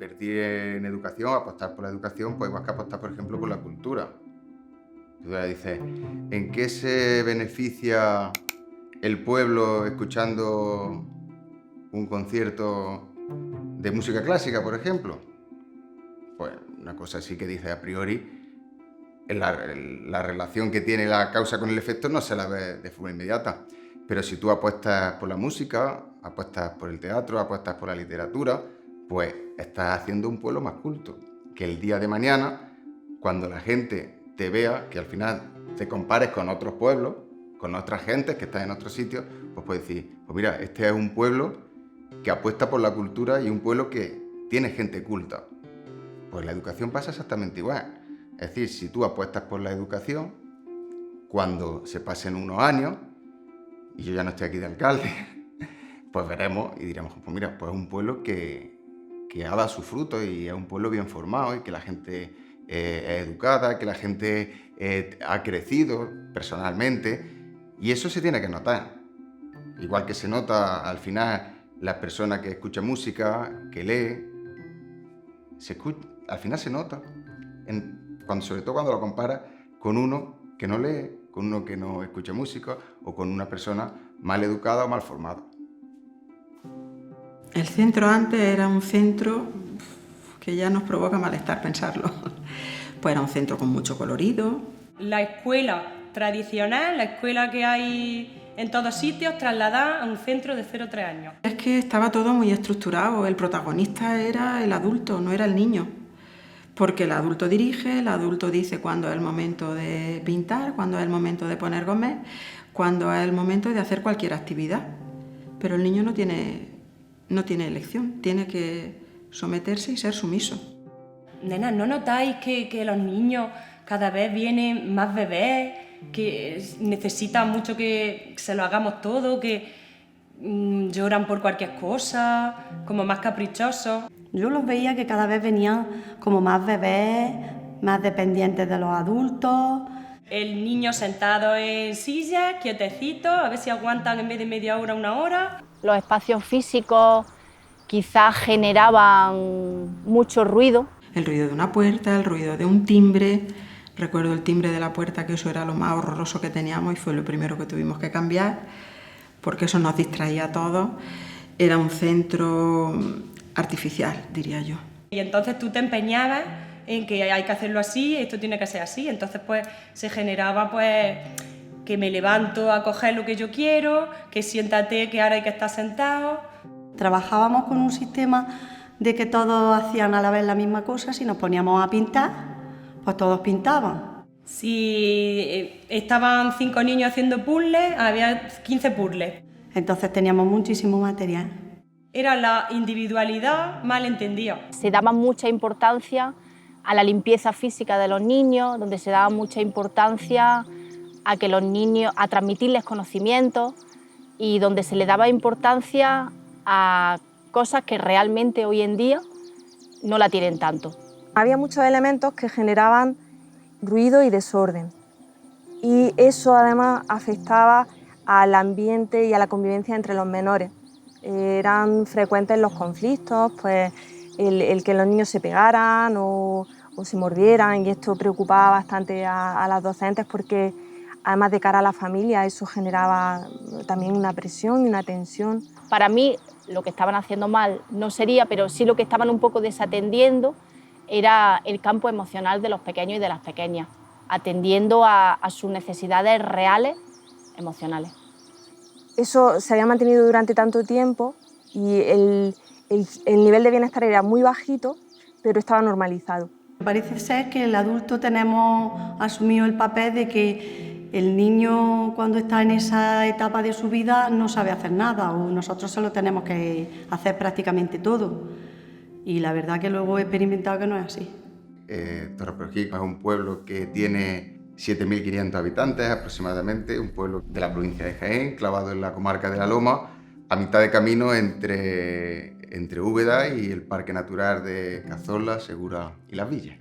invertir en educación, apostar por la educación, pues igual que apostar, por ejemplo, por la cultura. Tú ya dices, ¿en qué se beneficia el pueblo escuchando un concierto de música clásica, por ejemplo? Pues una cosa así que dice a priori, la relación que tiene la causa con el efecto no se la ve de forma inmediata. Pero si tú apuestas por la música, apuestas por el teatro, apuestas por la literatura, pues estás haciendo un pueblo más culto. Que el día de mañana, cuando la gente te vea, que al final te compares con otros pueblos, con otras gentes que están en otros sitios, pues puedes decir, pues mira, este es un pueblo que apuesta por la cultura y un pueblo que tiene gente culta. Pues la educación pasa exactamente igual. Es decir, si tú apuestas por la educación, cuando se pasen unos años, y yo ya no estoy aquí de alcalde, pues veremos y diremos, pues mira, pues es un pueblo que ha dado sus frutos y es un pueblo bien formado y que la gente es educada, que la gente ha crecido personalmente, y eso se tiene que notar. Igual que se nota al final la persona que escucha música, que lee, al final se nota, sobre todo cuando lo comparas con uno que no lee, con uno que no escucha música o con una persona mal educada o mal formada. El centro antes era un centro que ya nos provoca malestar pensarlo. Pues era un centro con mucho colorido. La escuela tradicional, la escuela que hay en todos sitios, trasladada a un centro de 0 a 3 años. Es que estaba todo muy estructurado, el protagonista era el adulto, no era el niño. Porque el adulto dirige, el adulto dice cuándo es el momento de pintar, cuándo es el momento de poner gomes, cuándo es el momento de hacer cualquier actividad. Pero el niño no tiene elección, tiene que someterse y ser sumiso. Nenas, ¿no notáis que los niños cada vez vienen más bebés, que necesitan mucho que se lo hagamos todo, que lloran por cualquier cosa, como más caprichosos? Yo los veía que cada vez venían como más bebés, más dependientes de los adultos. El niño sentado en silla, quietecito, a ver si aguantan en vez de media hora, 1 hora. Los espacios físicos quizás generaban mucho ruido. El ruido de una puerta, el ruido de un timbre. Recuerdo el timbre de la puerta, que eso era lo más horroroso que teníamos y fue lo primero que tuvimos que cambiar, porque eso nos distraía a todos. Era un centro artificial, diría yo. Y entonces tú te empeñabas en que hay que hacerlo así, esto tiene que ser así. Entonces pues se generaba pues que me levanto a coger lo que yo quiero, que siéntate, que ahora hay que estar sentado. Trabajábamos con un sistema de que todos hacían a la vez la misma cosa. Si nos poníamos a pintar, pues todos pintaban. Si estaban 5 niños haciendo puzzles, había 15 puzzles. Entonces teníamos muchísimo material. Era la individualidad mal entendida. Se daba mucha importancia a la limpieza física de los niños, donde se daba mucha importancia a que los niños, a transmitirles conocimientos y donde se le daba importancia a cosas que realmente hoy en día no la tienen tanto. Había muchos elementos que generaban ruido y desorden y eso además afectaba al ambiente y a la convivencia entre los menores. Eran frecuentes los conflictos, pues el que los niños se pegaran o se mordieran, y esto preocupaba bastante a las docentes porque además de cara a la familia eso generaba también una presión y una tensión. Para mí lo que estaban haciendo mal no sería, pero sí lo que estaban un poco desatendiendo era el campo emocional de los pequeños y de las pequeñas, atendiendo a sus necesidades reales emocionales. Eso se había mantenido durante tanto tiempo y el nivel de bienestar era muy bajito, pero estaba normalizado. Parece ser que el adulto tenemos asumido el papel de que el niño cuando está en esa etapa de su vida no sabe hacer nada o nosotros solo tenemos que hacer prácticamente todo. Y la verdad que luego he experimentado que no es así. Torreperojil es un pueblo que tiene 7.500 habitantes aproximadamente, un pueblo de la provincia de Jaén, clavado en la comarca de la Loma, a mitad de camino entre Úbeda y el Parque Natural de Cazorla, Segura y Las Villas.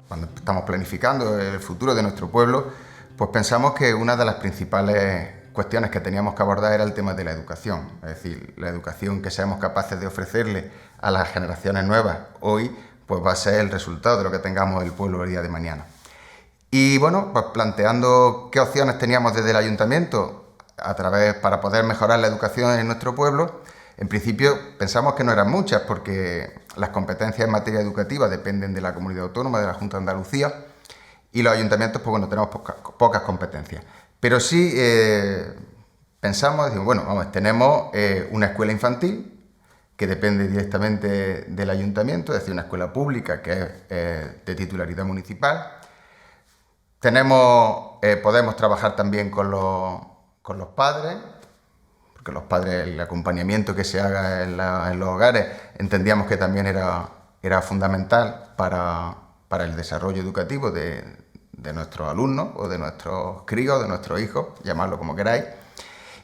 Cuando estamos planificando el futuro de nuestro pueblo, Pues pensamos que una de las principales cuestiones que teníamos que abordar era el tema de la educación, es decir, la educación que seamos capaces de ofrecerle a las generaciones nuevas hoy, pues va a ser el resultado de lo que tengamos el pueblo el día de mañana. Y bueno, pues planteando qué opciones teníamos desde el ayuntamiento para poder mejorar la educación en nuestro pueblo, en principio pensamos que no eran muchas, porque las competencias en materia educativa dependen de la Comunidad Autónoma, de la Junta de Andalucía, y los ayuntamientos, pues bueno, tenemos pocas competencias. Pero sí pensamos, decimos, bueno, tenemos una escuela infantil que depende directamente del ayuntamiento, es decir, una escuela pública que es de titularidad municipal. Podemos trabajar también con los padres, porque los padres, el acompañamiento que se haga en los hogares, entendíamos que también era fundamental para el desarrollo educativo de nuestros alumnos o de nuestros críos, de nuestros hijos, llamadlo como queráis.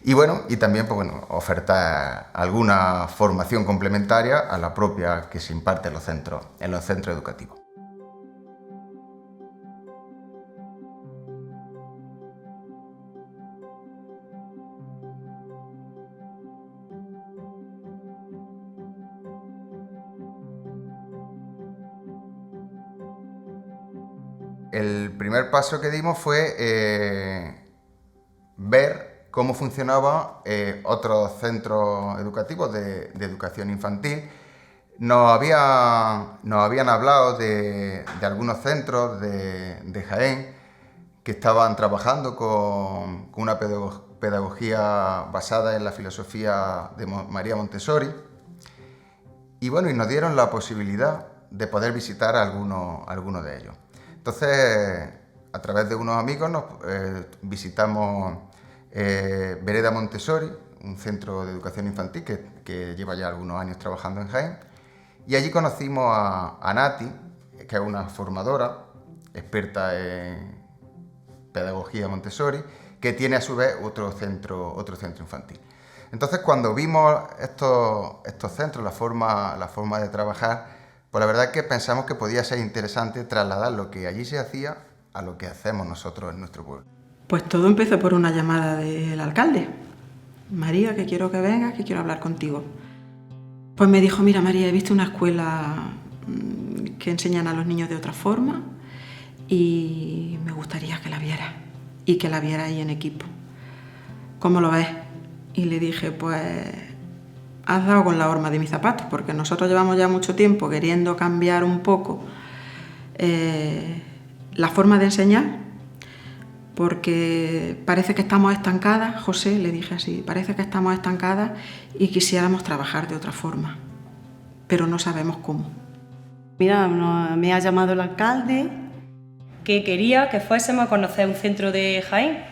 Y bueno, y también pues bueno, ofertar alguna formación complementaria a la propia que se imparte en los centros educativos. El primer paso que dimos fue ver cómo funcionaban otros centros educativos de educación infantil. Nos habían hablado de algunos centros de Jaén que estaban trabajando con una pedagogía basada en la filosofía de María Montessori. Y bueno, y nos dieron la posibilidad de poder visitar algunos de ellos. Entonces, a través de unos amigos visitamos Vereda Montessori, un centro de educación infantil que lleva ya algunos años trabajando en Jaén, y allí conocimos a Nati, que es una formadora experta en pedagogía Montessori, que tiene a su vez otro centro infantil. Entonces, cuando vimos estos centros, la forma de trabajar, pues la verdad es que pensamos que podía ser interesante trasladar lo que allí se hacía a lo que hacemos nosotros en nuestro pueblo. Pues todo empezó por una llamada del alcalde. María, que quiero que vengas, que quiero hablar contigo. Pues me dijo, mira María, he visto una escuela que enseñan a los niños de otra forma y me gustaría que la vieras y que la vieras ahí en equipo. ¿Cómo lo ves? Y le dije, pues has dado con la horma de mis zapatos, porque nosotros llevamos ya mucho tiempo queriendo cambiar un poco la forma de enseñar, porque parece que estamos estancadas, José, le dije así, parece que estamos estancadas y quisiéramos trabajar de otra forma, pero no sabemos cómo. Mira, me ha llamado el alcalde. Que quería que fuésemos a conocer un centro de Jaén.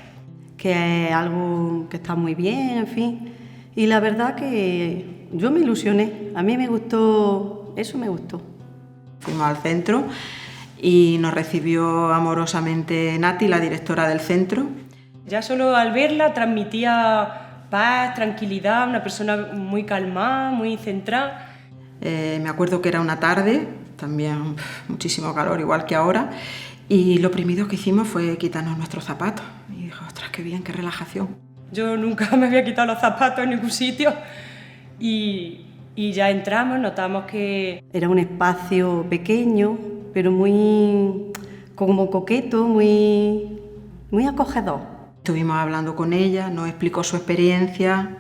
Que es algo que está muy bien, en fin. Y la verdad que yo me ilusioné, a mí me gustó, eso me gustó. Fuimos al centro y nos recibió amorosamente Nati, la directora del centro. Ya solo al verla transmitía paz, tranquilidad, una persona muy calmada, muy centrada. Me acuerdo que era una tarde, también muchísimo calor, igual que ahora, y lo primero que hicimos fue quitarnos nuestros zapatos. Y dije, ostras, qué bien, qué relajación. Yo nunca me había quitado los zapatos en ningún sitio y ya entramos, notamos que... Era un espacio pequeño, pero muy como coqueto, muy acogedor. Estuvimos hablando con ella, nos explicó su experiencia,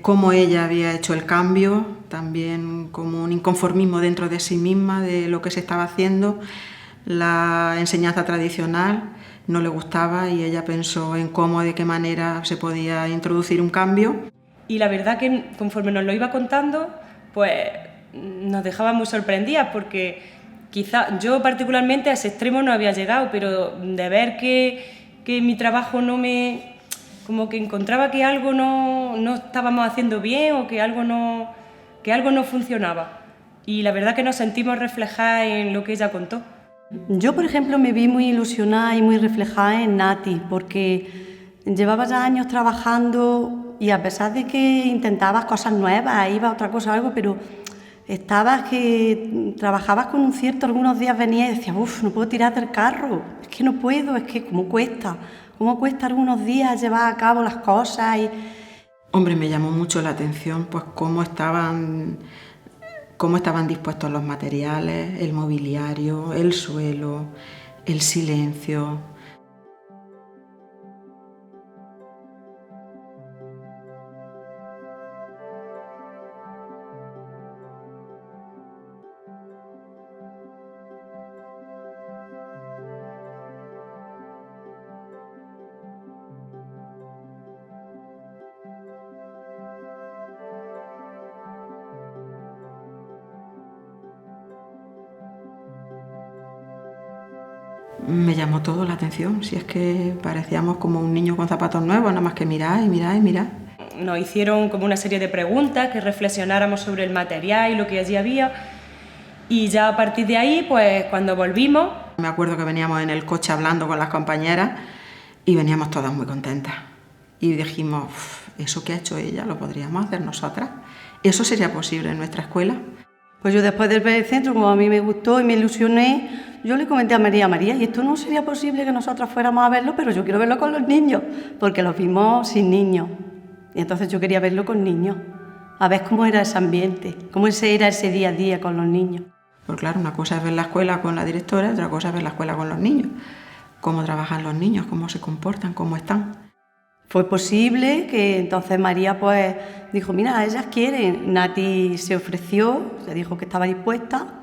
cómo ella había hecho el cambio, también como un inconformismo dentro de sí misma de lo que se estaba haciendo. La enseñanza tradicional no le gustaba y ella pensó en cómo, de qué manera se podía introducir un cambio. Y la verdad que conforme nos lo iba contando, pues nos dejaba muy sorprendidas porque quizá yo particularmente a ese extremo no había llegado, pero de ver que mi trabajo no me... como que encontraba que algo no estábamos haciendo bien o que algo no funcionaba. Y la verdad que nos sentimos reflejadas en lo que ella contó. Yo, por ejemplo, me vi muy ilusionada y muy reflejada en Nati, porque llevaba ya años trabajando y a pesar de que intentabas cosas nuevas, iba a otra cosa, algo, pero estabas que trabajabas con un cierto, algunos días venías y decías, uff, no puedo tirar del carro, es que no puedo, es que cómo cuesta algunos días llevar a cabo las cosas. Hombre, me llamó mucho la atención pues cómo estaban dispuestos los materiales, el mobiliario, el suelo, el silencio. Me llamó todo la atención, si es que parecíamos como un niño con zapatos nuevos, nada más que mirar y mirar y mirar. Nos hicieron como una serie de preguntas, que reflexionáramos sobre el material y lo que allí había, y ya a partir de ahí, pues cuando volvimos... Me acuerdo que veníamos en el coche hablando con las compañeras y veníamos todas muy contentas. Y dijimos, eso que ha hecho ella lo podríamos hacer nosotras. ¿Eso sería posible en nuestra escuela? Pues yo después del ver el centro, como a mí me gustó y me ilusioné, yo le comenté a María, y esto no sería posible que nosotras fuéramos a verlo, pero yo quiero verlo con los niños, porque los vimos sin niños. Y entonces yo quería verlo con niños, a ver cómo era ese ambiente, cómo era ese día a día con los niños. Pues claro, una cosa es ver la escuela con la directora, otra cosa es ver la escuela con los niños. Cómo trabajan los niños, cómo se comportan, cómo están. Fue posible que entonces María pues dijo, mira, ellas quieren. Nati se ofreció, se dijo que estaba dispuesta.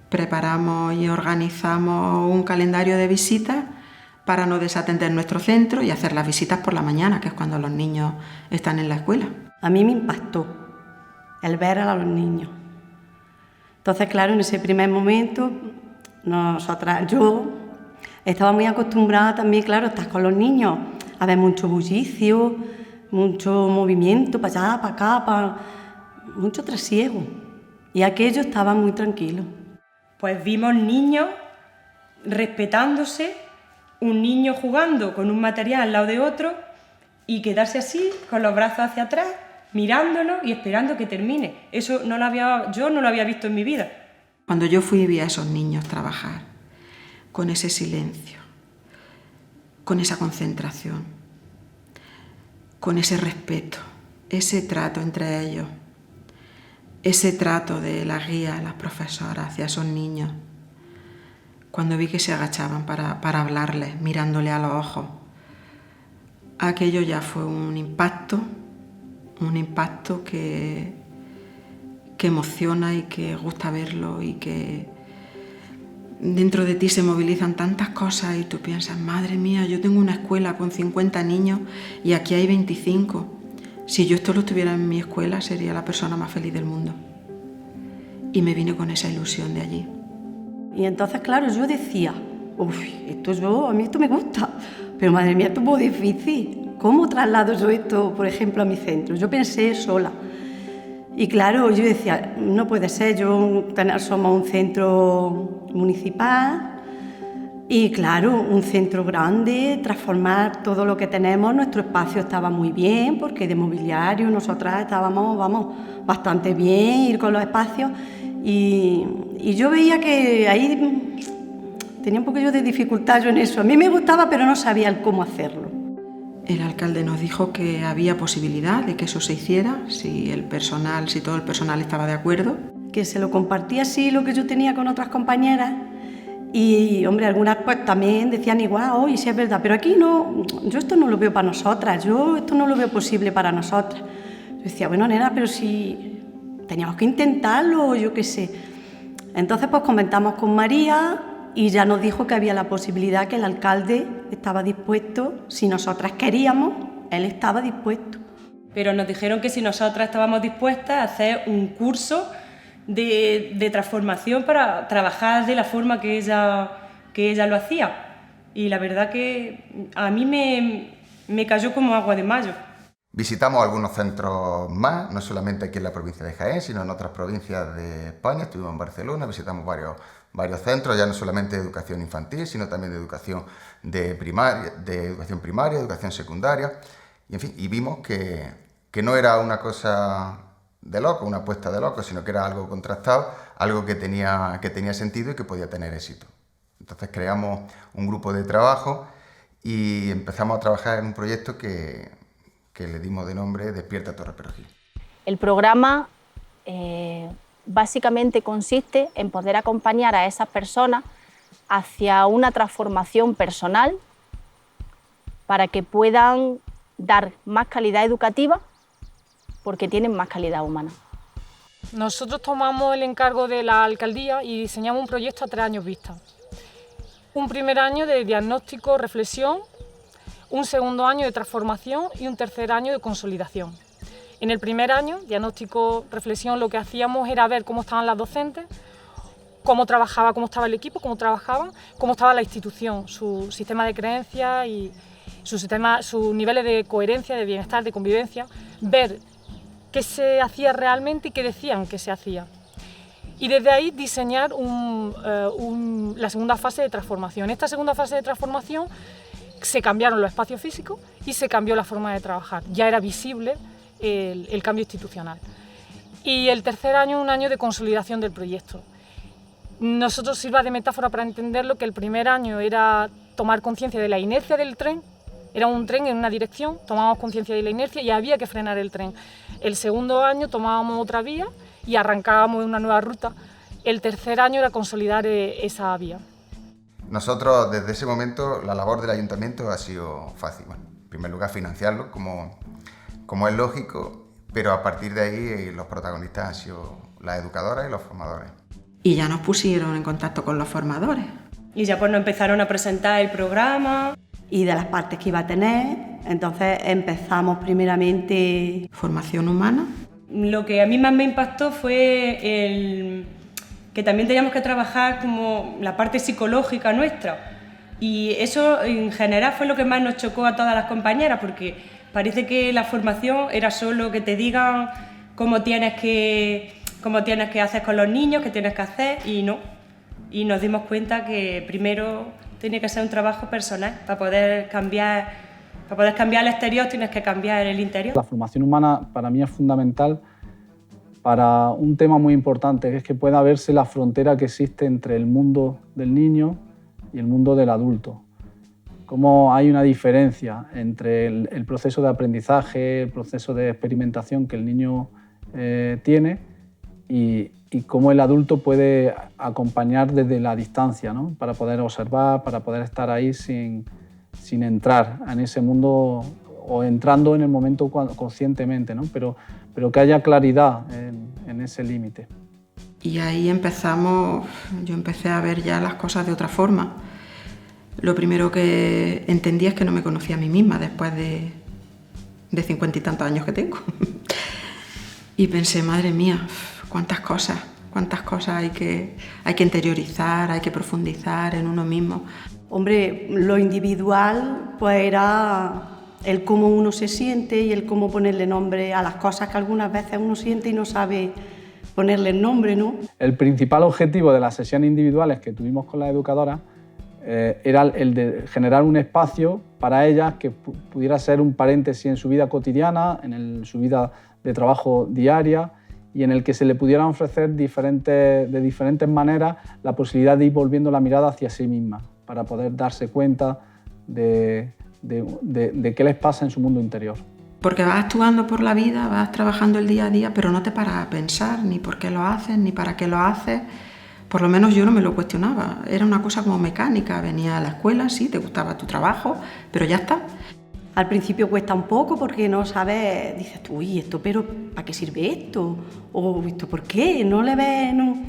Preparamos y organizamos un calendario de visitas para no desatender nuestro centro y hacer las visitas por la mañana, que es cuando los niños están en la escuela. A mí me impactó el ver a los niños. Entonces, claro, en ese primer momento, yo estaba muy acostumbrada también, claro, estás con los niños, a ver mucho bullicio, mucho movimiento para allá, para acá, mucho trasiego. Y aquello estaba muy tranquilo. Pues vimos niños respetándose, un niño jugando con un material al lado de otro y quedarse así, con los brazos hacia atrás, mirándonos y esperando que termine. Eso yo no lo había visto en mi vida. Cuando yo fui y vi a esos niños trabajar, con ese silencio, con esa concentración, con ese respeto, ese trato entre ellos, ese trato de la guía, las profesoras hacia esos niños, cuando vi que se agachaban para hablarles, mirándole a los ojos, aquello ya fue un impacto que emociona y que gusta verlo y que dentro de ti se movilizan tantas cosas y tú piensas, madre mía, yo tengo una escuela con 50 niños y aquí hay 25. Si yo esto lo tuviera en mi escuela sería la persona más feliz del mundo. Y me vine con esa ilusión de allí. Y entonces, claro, yo decía, a mí esto me gusta, pero madre mía, esto es muy difícil. ¿Cómo traslado yo esto, por ejemplo, a mi centro? Yo pensé sola. Y claro, yo decía, no puede ser, somos un centro municipal y claro, un centro grande, transformar todo lo que tenemos, nuestro espacio estaba muy bien, porque de mobiliario nosotras estábamos, bastante bien, ir con los espacios y yo veía que ahí tenía un poquillo de dificultad yo en eso. A mí me gustaba, pero no sabía el cómo hacerlo. El alcalde nos dijo que había posibilidad de que eso se hiciera, si todo el personal estaba de acuerdo. Que se lo compartía así lo que yo tenía con otras compañeras y, hombre, algunas pues también decían igual, sí es verdad, pero aquí no, yo esto no lo veo para nosotras, yo esto no lo veo posible para nosotras. Yo decía, bueno, nena, pero si teníamos que intentarlo, yo qué sé. Entonces pues comentamos con María y ya nos dijo que había la posibilidad, que el alcalde estaba dispuesto, si nosotras queríamos, él estaba dispuesto. Pero nos dijeron que si nosotras estábamos dispuestas a hacer un curso de transformación para trabajar de la forma que ella lo hacía. Y la verdad que a mí me cayó como agua de mayo. Visitamos algunos centros más, no solamente aquí en la provincia de Jaén, sino en otras provincias de España. Estuvimos en Barcelona, visitamos varios centros, ya no solamente de educación infantil, sino también de educación primaria, educación secundaria, y en fin, y vimos que no era una cosa de loco, una apuesta de loco, sino que era algo contrastado, algo que tenía sentido y que podía tener éxito. Entonces creamos un grupo de trabajo y empezamos a trabajar en un proyecto que le dimos de nombre Despierta Torre Perejil. El programa básicamente consiste en poder acompañar a esas personas hacia una transformación personal para que puedan dar más calidad educativa porque tienen más calidad humana. Nosotros tomamos el encargo de la alcaldía y diseñamos un proyecto a 3 años vista. Un primer año de diagnóstico, reflexión, un segundo año de transformación y un tercer año de consolidación. En el primer año, diagnóstico, reflexión, lo que hacíamos era ver cómo estaban las docentes, cómo trabajaba, cómo estaba el equipo, cómo trabajaban, cómo estaba la institución, su sistema de creencias y sus niveles de coherencia, de bienestar, de convivencia, ver qué se hacía realmente y qué decían que se hacía. Y desde ahí diseñar la segunda fase de transformación. En esta segunda fase de transformación se cambiaron los espacios físicos y se cambió la forma de trabajar. Ya era visible el cambio institucional. Y el tercer año, un año de consolidación del proyecto. Nosotros sirva de metáfora para entenderlo que el primer año era tomar conciencia de la inercia del tren. Era un tren en una dirección, tomábamos conciencia de la inercia y había que frenar el tren. El segundo año tomábamos otra vía y arrancábamos una nueva ruta. El tercer año era consolidar esa vía. Nosotros, desde ese momento, la labor del ayuntamiento ha sido fácil. Bueno, en primer lugar, financiarlo, como es lógico, pero a partir de ahí los protagonistas han sido las educadoras y los formadores. Y ya nos pusieron en contacto con los formadores. Y ya pues nos empezaron a presentar el programa. Y de las partes que iba a tener, entonces empezamos primeramente... Formación humana. Lo que a mí más me impactó fue que también teníamos que trabajar como la parte psicológica nuestra. Y eso en general fue lo que más nos chocó a todas las compañeras, porque parece que la formación era solo que te digan cómo tienes que hacer con los niños, qué tienes que hacer, y no. Y nos dimos cuenta que primero tiene que ser un trabajo personal. Para poder cambiar el exterior tienes que cambiar el interior. La formación humana para mí es fundamental para un tema muy importante, que es que pueda verse la frontera que existe entre el mundo del niño y el mundo del adulto. Cómo hay una diferencia entre el proceso de aprendizaje, el proceso de experimentación que el niño tiene y cómo el adulto puede acompañar desde la distancia, ¿no? Para poder observar, para poder estar ahí sin entrar en ese mundo o entrando en el momento conscientemente, ¿no? Pero que haya claridad en ese límite. Y ahí yo empecé a ver ya las cosas de otra forma. Lo primero que entendí es que no me conocía a mí misma después de 50 y tantos años que tengo. Y pensé, madre mía, cuántas cosas hay que interiorizar, hay que profundizar en uno mismo. Hombre, lo individual pues era el cómo uno se siente y el cómo ponerle nombre a las cosas que algunas veces uno siente y no sabe ponerle nombre, ¿no? El principal objetivo de las sesiones individuales que tuvimos con las educadoras era el de generar un espacio para ellas que pudiera ser un paréntesis en su vida cotidiana, en su vida de trabajo diaria, y en el que se le pudieran ofrecer de diferentes maneras la posibilidad de ir volviendo la mirada hacia sí misma, para poder darse cuenta de qué les pasa en su mundo interior. Porque vas actuando por la vida, vas trabajando el día a día, pero no te paras a pensar ni por qué lo haces, ni para qué lo haces. Por lo menos yo no me lo cuestionaba, era una cosa como mecánica, venía a la escuela, sí, te gustaba tu trabajo, pero ya está. Al principio cuesta un poco porque no sabes, dices tú, uy, esto, pero ¿para qué sirve esto? O esto, ¿por qué? No le ves, no.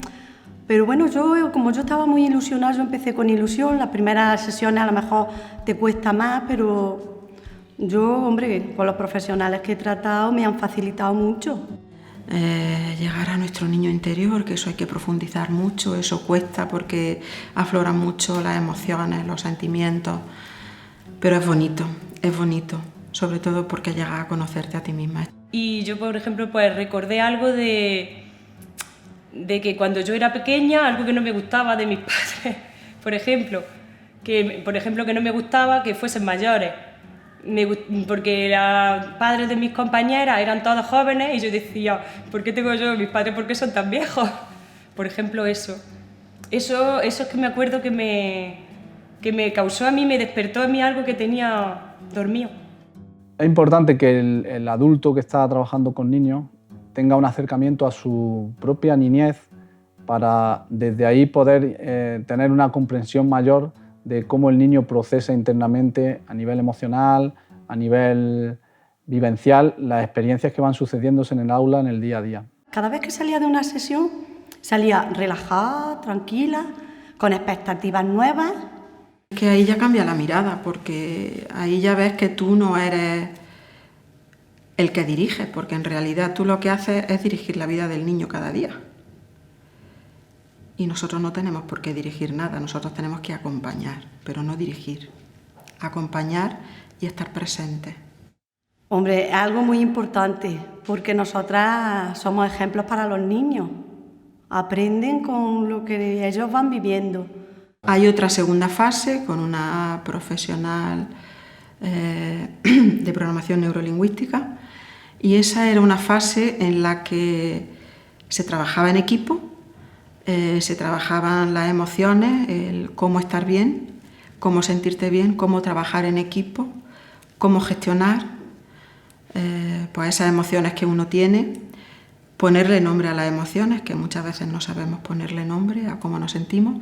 Pero bueno, como yo estaba muy ilusionada, yo empecé con ilusión, las primeras sesiones a lo mejor te cuesta más, pero yo, hombre, con los profesionales que he tratado me han facilitado mucho. Llegar a nuestro niño interior, que eso hay que profundizar mucho, eso cuesta porque afloran mucho las emociones, los sentimientos, pero es bonito, sobre todo porque llegas a conocerte a ti misma. Y yo, por ejemplo, pues recordé algo de que cuando yo era pequeña, algo que no me gustaba de mis padres, por ejemplo, que no me gustaba que fuesen mayores. porque los padres de mis compañeras eran todos jóvenes y yo decía, ¿por qué tengo yo mis padres? ¿Por qué son tan viejos? Por ejemplo, eso es que me acuerdo que me causó a mí, me despertó a mí algo que tenía dormido. Es importante que el adulto que está trabajando con niños tenga un acercamiento a su propia niñez para desde ahí poder tener una comprensión mayor de cómo el niño procesa internamente a nivel emocional, a nivel vivencial, las experiencias que van sucediéndose en el aula en el día a día. Cada vez que salía de una sesión, salía relajada, tranquila, con expectativas nuevas. Que ahí ya cambia la mirada, porque ahí ya ves que tú no eres el que diriges, porque en realidad tú lo que haces es dirigir la vida del niño cada día. Y nosotros no tenemos por qué dirigir nada, nosotros tenemos que acompañar, pero no dirigir. Acompañar y estar presentes. Hombre, es algo muy importante, porque nosotras somos ejemplos para los niños. Aprenden con lo que ellos van viviendo. Hay otra segunda fase con una profesional de programación neurolingüística, y esa era una fase en la que se trabajaba en equipo, se trabajaban las emociones, el cómo estar bien, cómo sentirte bien, cómo trabajar en equipo, cómo gestionar pues esas emociones que uno tiene, ponerle nombre a las emociones, que muchas veces no sabemos ponerle nombre a cómo nos sentimos.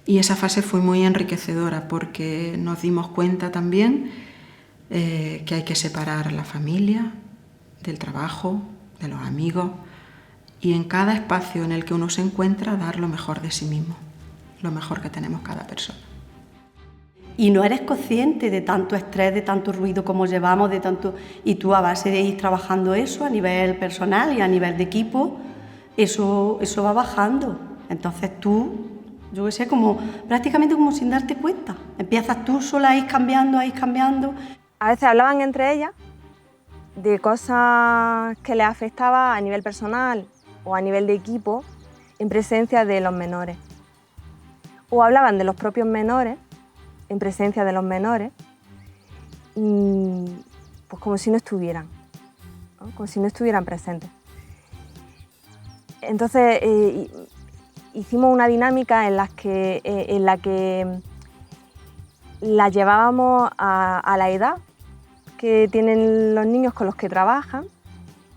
Y esa fase fue muy enriquecedora porque nos dimos cuenta también que hay que separar la familia del trabajo, de los amigos, y en cada espacio en el que uno se encuentra dar lo mejor de sí mismo, lo mejor que tenemos cada persona. Y no eres consciente de tanto estrés, de tanto ruido como llevamos, y tú a base de ir trabajando eso a nivel personal y a nivel de equipo, eso va bajando. Entonces tú, yo qué sé, prácticamente como sin darte cuenta. Empiezas tú sola a ir cambiando. A veces hablaban entre ellas de cosas que les afectaba a nivel personal o a nivel de equipo en presencia de los menores. O hablaban de los propios menores en presencia de los menores, pues como si no estuvieran, ¿no? Como si no estuvieran presentes. Entonces hicimos una dinámica en la que la llevábamos a la edad que tienen los niños con los que trabajan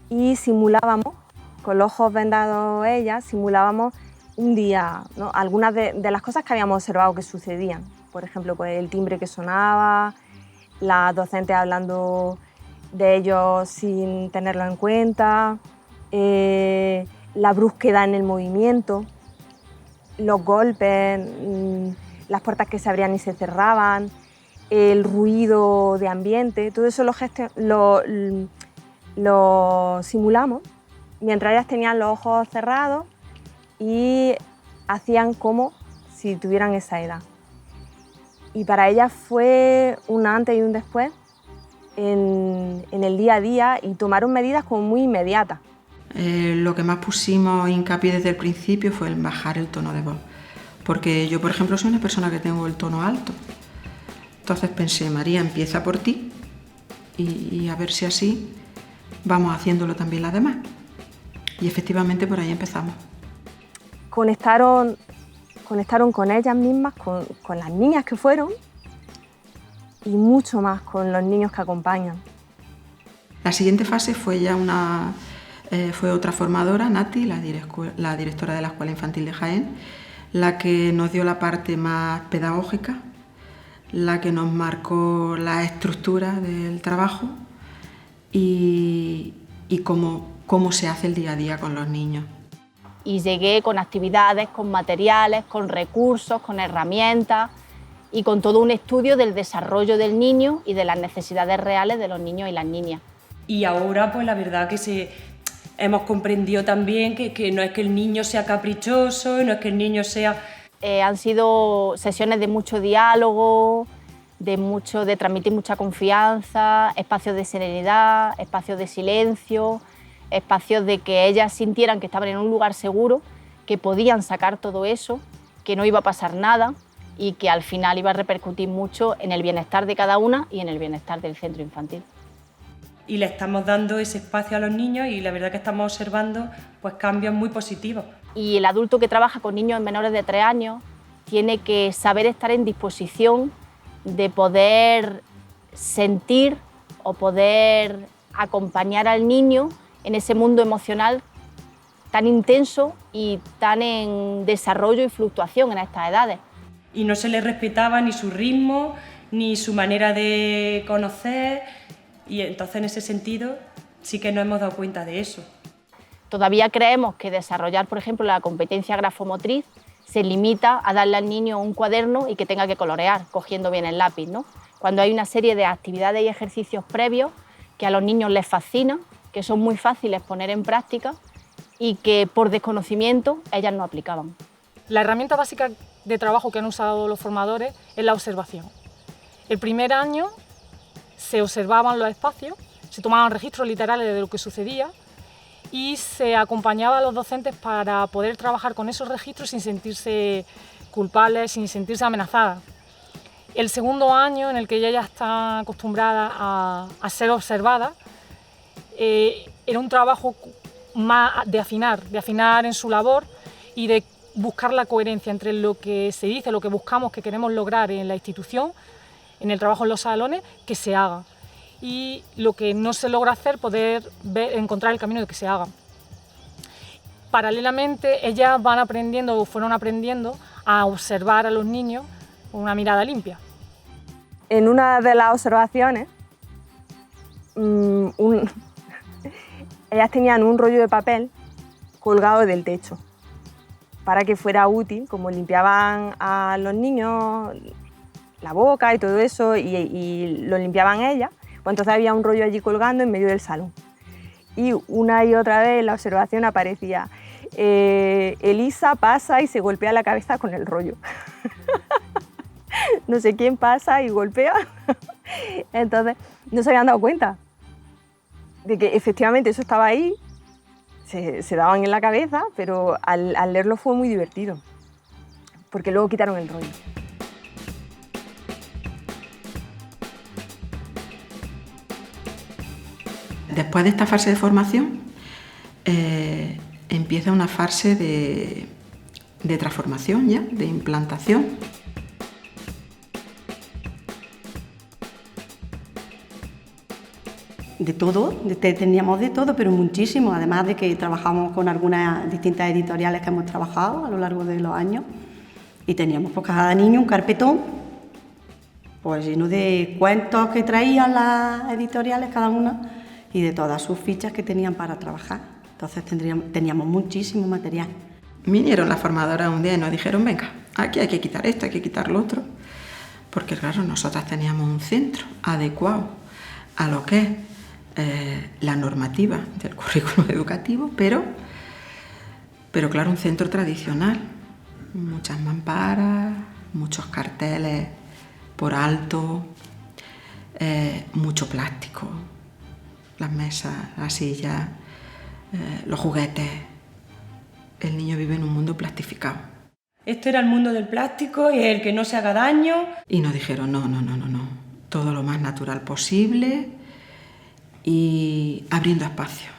y simulábamos, con los ojos vendados ellas, simulábamos un día, ¿no? Algunas de las cosas que habíamos observado que sucedían. Por ejemplo, pues el timbre que sonaba, las docentes hablando de ellos sin tenerlo en cuenta, la brusquedad en el movimiento, los golpes, las puertas que se abrían y se cerraban, el ruido de ambiente, todo eso lo simulamos mientras ellas tenían los ojos cerrados y hacían como si tuvieran esa edad. Y para ellas fue un antes y un después en el día a día y tomaron medidas como muy inmediatas. Lo que más pusimos hincapié desde el principio fue el bajar el tono de voz, porque yo, por ejemplo, soy una persona que tengo el tono alto. Entonces pensé, María, empieza por ti y a ver si así vamos haciéndolo también las demás. Y efectivamente por ahí empezamos. Conectaron con ellas mismas, con las niñas que fueron y mucho más con los niños que acompañan. La siguiente fase fue ya fue otra formadora, Nati, la directora de la Escuela Infantil de Jaén, la que nos dio la parte más pedagógica, la que nos marcó la estructura del trabajo y cómo se hace el día a día con los niños. Y llegué con actividades, con materiales, con recursos, con herramientas y con todo un estudio del desarrollo del niño y de las necesidades reales de los niños y las niñas. Y ahora, pues la verdad que hemos comprendido también que no es que el niño sea caprichoso, no es que el niño sea... Han sido sesiones de mucho diálogo, de transmitir mucha confianza, espacios de serenidad, espacios de silencio, espacios de que ellas sintieran que estaban en un lugar seguro, que podían sacar todo eso, que no iba a pasar nada, y que al final iba a repercutir mucho en el bienestar de cada una y en el bienestar del centro infantil. Y le estamos dando ese espacio a los niños y la verdad que estamos observando pues, cambios muy positivos. Y el adulto que trabaja con niños menores de 3 años tiene que saber estar en disposición de poder sentir o poder acompañar al niño en ese mundo emocional tan intenso y tan en desarrollo y fluctuación en estas edades. Y no se le respetaba ni su ritmo, ni su manera de conocer, y entonces en ese sentido sí que nos hemos dado cuenta de eso. Todavía creemos que desarrollar, por ejemplo, la competencia grafomotriz se limita a darle al niño un cuaderno y que tenga que colorear, cogiendo bien el lápiz, ¿no? Cuando hay una serie de actividades y ejercicios previos que a los niños les fascinan, que son muy fáciles poner en práctica y que por desconocimiento ellas no aplicaban. La herramienta básica de trabajo que han usado los formadores es la observación. El primer año se observaban los espacios, se tomaban registros literales de lo que sucedía y se acompañaba a los docentes para poder trabajar con esos registros sin sentirse culpables, sin sentirse amenazadas. El segundo año, en el que ella ya está acostumbrada a ser observada, era un trabajo más de afinar en su labor y de buscar la coherencia entre lo que se dice, lo que buscamos, que queremos lograr en la institución, en el trabajo en los salones, que se haga. Y lo que no se logra hacer, poder encontrar el camino de que se haga. Paralelamente, ellas fueron aprendiendo a observar a los niños con una mirada limpia. En una de las observaciones, ellas tenían un rollo de papel colgado del techo para que fuera útil, como limpiaban a los niños la boca y todo eso, y lo limpiaban ellas, pues entonces había un rollo allí colgando en medio del salón. Y una y otra vez en la observación aparecía Elisa pasa y se golpea la cabeza con el rollo. No sé quién pasa y golpea. Entonces no se habían dado cuenta de que efectivamente eso estaba ahí, se daban en la cabeza, pero al leerlo fue muy divertido, porque luego quitaron el rollo. Después de esta fase de formación, empieza una fase de transformación ya, de implantación. De todo, teníamos de todo, pero muchísimo, además de que trabajamos con algunas distintas editoriales que hemos trabajado a lo largo de los años, y teníamos por cada niño un carpetón pues lleno de cuentos que traían las editoriales cada una y de todas sus fichas que tenían para trabajar. Entonces teníamos muchísimo material. Vinieron las formadoras un día y nos dijeron, venga, aquí hay que quitar esto, hay que quitar lo otro, porque claro, nosotras teníamos un centro adecuado a lo que es la normativa del currículo educativo, pero claro, un centro tradicional, muchas mamparas, muchos carteles por alto, mucho plástico, las mesas, las sillas, los juguetes. El niño vive en un mundo plastificado. Este era el mundo del plástico y el que no se haga daño. Y nos dijeron, no, todo lo más natural posible y abriendo espacio,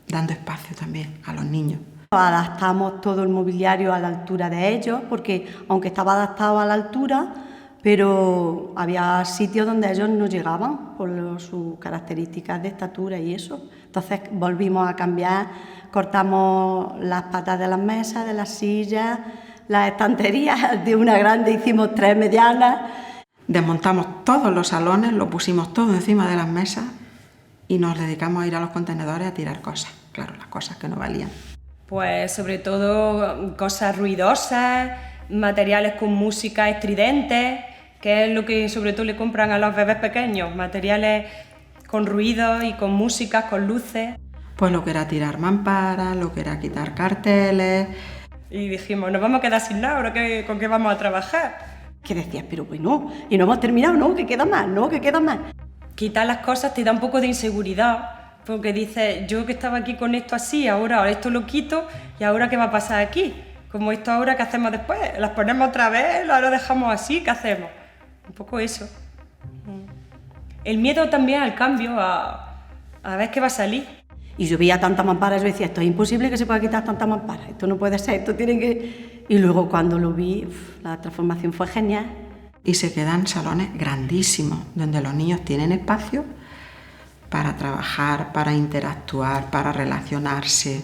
dando espacio también a los niños. Adaptamos todo el mobiliario a la altura de ellos, porque aunque estaba adaptado a la altura, pero había sitios donde ellos no llegaban por sus características de estatura y eso. Entonces volvimos a cambiar, cortamos las patas de las mesas, de las sillas, las estanterías, de una grande hicimos 3 medianas. Desmontamos todos los salones, lo pusimos todo encima de las mesas y nos dedicamos a ir a los contenedores a tirar cosas, claro, las cosas que no valían. Pues sobre todo cosas ruidosas, materiales con música estridente, que es lo que sobre todo le compran a los bebés pequeños, materiales con ruidos y con músicas, con luces. Pues lo que era tirar mamparas, lo que era quitar carteles. Y dijimos, nos vamos a quedar sin nada, ¿ahora con qué vamos a trabajar? Que decías, pero bueno, y no hemos terminado, no, que queda más, no, que queda más. Quitar las cosas te da un poco de inseguridad, porque dices, yo que estaba aquí con esto así, ahora esto lo quito, ¿y ahora qué va a pasar aquí? como esto ahora, ¿qué hacemos después? ¿Las ponemos otra vez? ¿Lo dejamos así? ¿Qué hacemos? Un poco eso. El miedo también al cambio, a ver qué va a salir. Y yo veía tanta mampara, yo decía, esto es imposible que se pueda quitar tanta mampara, esto no puede ser, esto tiene que... Y luego cuando lo vi, la transformación fue genial. Y se quedan salones grandísimos, donde los niños tienen espacio para trabajar, para interactuar, para relacionarse,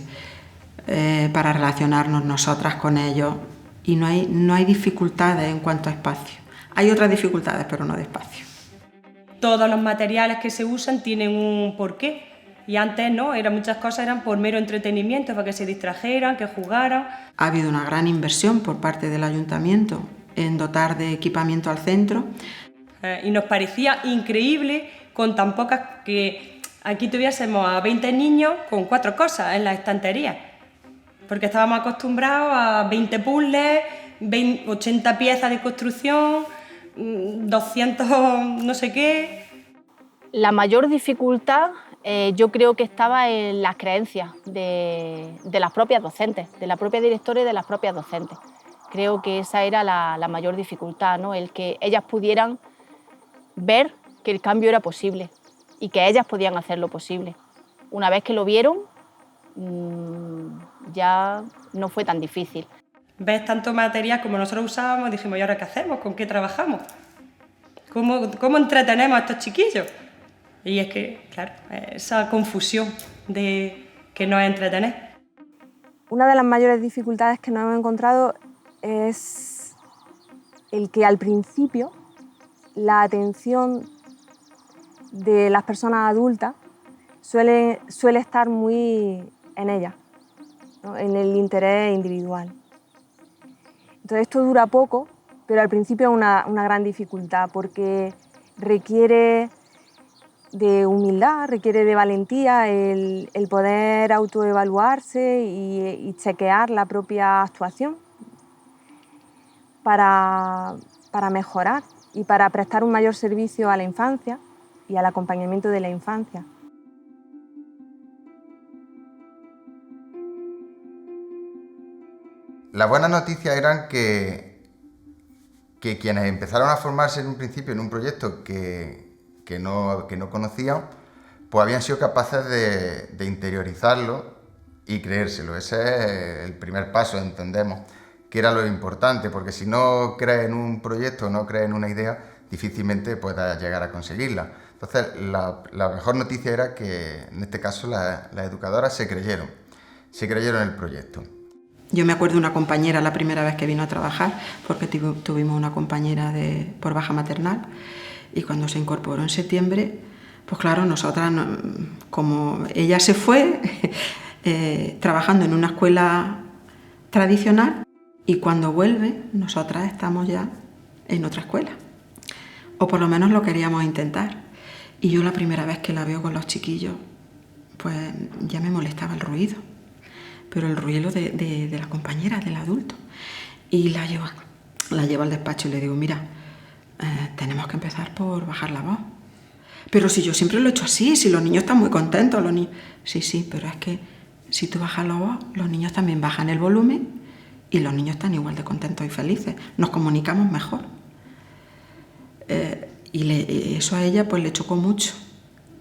para relacionarnos nosotras con ellos. Y no hay dificultades en cuanto a espacio. Hay otras dificultades, pero no de espacio. Todos los materiales que se usan tienen un porqué. Y antes no, muchas cosas eran por mero entretenimiento, para que se distrajeran, que jugaran. Ha habido una gran inversión por parte del ayuntamiento en dotar de equipamiento al centro. Y nos parecía increíble con tan pocas, que aquí tuviésemos a 20 niños con 4 cosas en las estanterías. Porque estábamos acostumbrados a 20 puzzles, 80 piezas de construcción, 200 no sé qué. La mayor dificultad yo creo que estaba en las creencias de las propias docentes, de la propia directora y de las propias docentes. Creo que esa era la mayor dificultad, ¿no? El que ellas pudieran ver que el cambio era posible y que ellas podían hacerlo posible. Una vez que lo vieron, ya no fue tan difícil. Ves tanto material como nosotros usábamos, dijimos, ¿y ahora qué hacemos? ¿Con qué trabajamos? ¿Cómo entretenemos a estos chiquillos? Y es que, claro, esa confusión de que no es entretener. Una de las mayores dificultades que nos hemos encontrado es el que al principio la atención de las personas adultas suele estar muy en ellas, ¿no? En el interés individual. Entonces esto dura poco, pero al principio es una gran dificultad porque requiere de humildad, requiere de valentía el poder autoevaluarse y chequear la propia actuación para mejorar y para prestar un mayor servicio a la infancia y al acompañamiento de la infancia. Las buenas noticias eran que quienes empezaron a formarse en un principio en un proyecto que no conocían, pues habían sido capaces de interiorizarlo y creérselo. Ese es el primer paso, entendemos, que era lo importante, porque si no crees en un proyecto, no crees en una idea, difícilmente puedas llegar a conseguirla. Entonces, la mejor noticia era que, en este caso, las educadoras se creyeron en el proyecto. Yo me acuerdo de una compañera la primera vez que vino a trabajar, porque tuvimos una compañera por baja maternal, y cuando se incorporó en septiembre, pues claro, nosotras, como ella se fue trabajando en una escuela tradicional, y cuando vuelve, nosotras estamos ya en otra escuela, o por lo menos lo queríamos intentar. Y yo la primera vez que la veo con los chiquillos, pues ya me molestaba el ruido, pero el ruido de la compañera, del adulto. Y la llevo al despacho y le digo, mira, tenemos que empezar por bajar la voz. Pero si yo siempre lo he hecho así, si los niños están muy contentos, los niños... Sí, pero es que si tú bajas la voz, los niños también bajan el volumen y los niños están igual de contentos y felices. Nos comunicamos mejor. Y eso a ella pues le chocó mucho.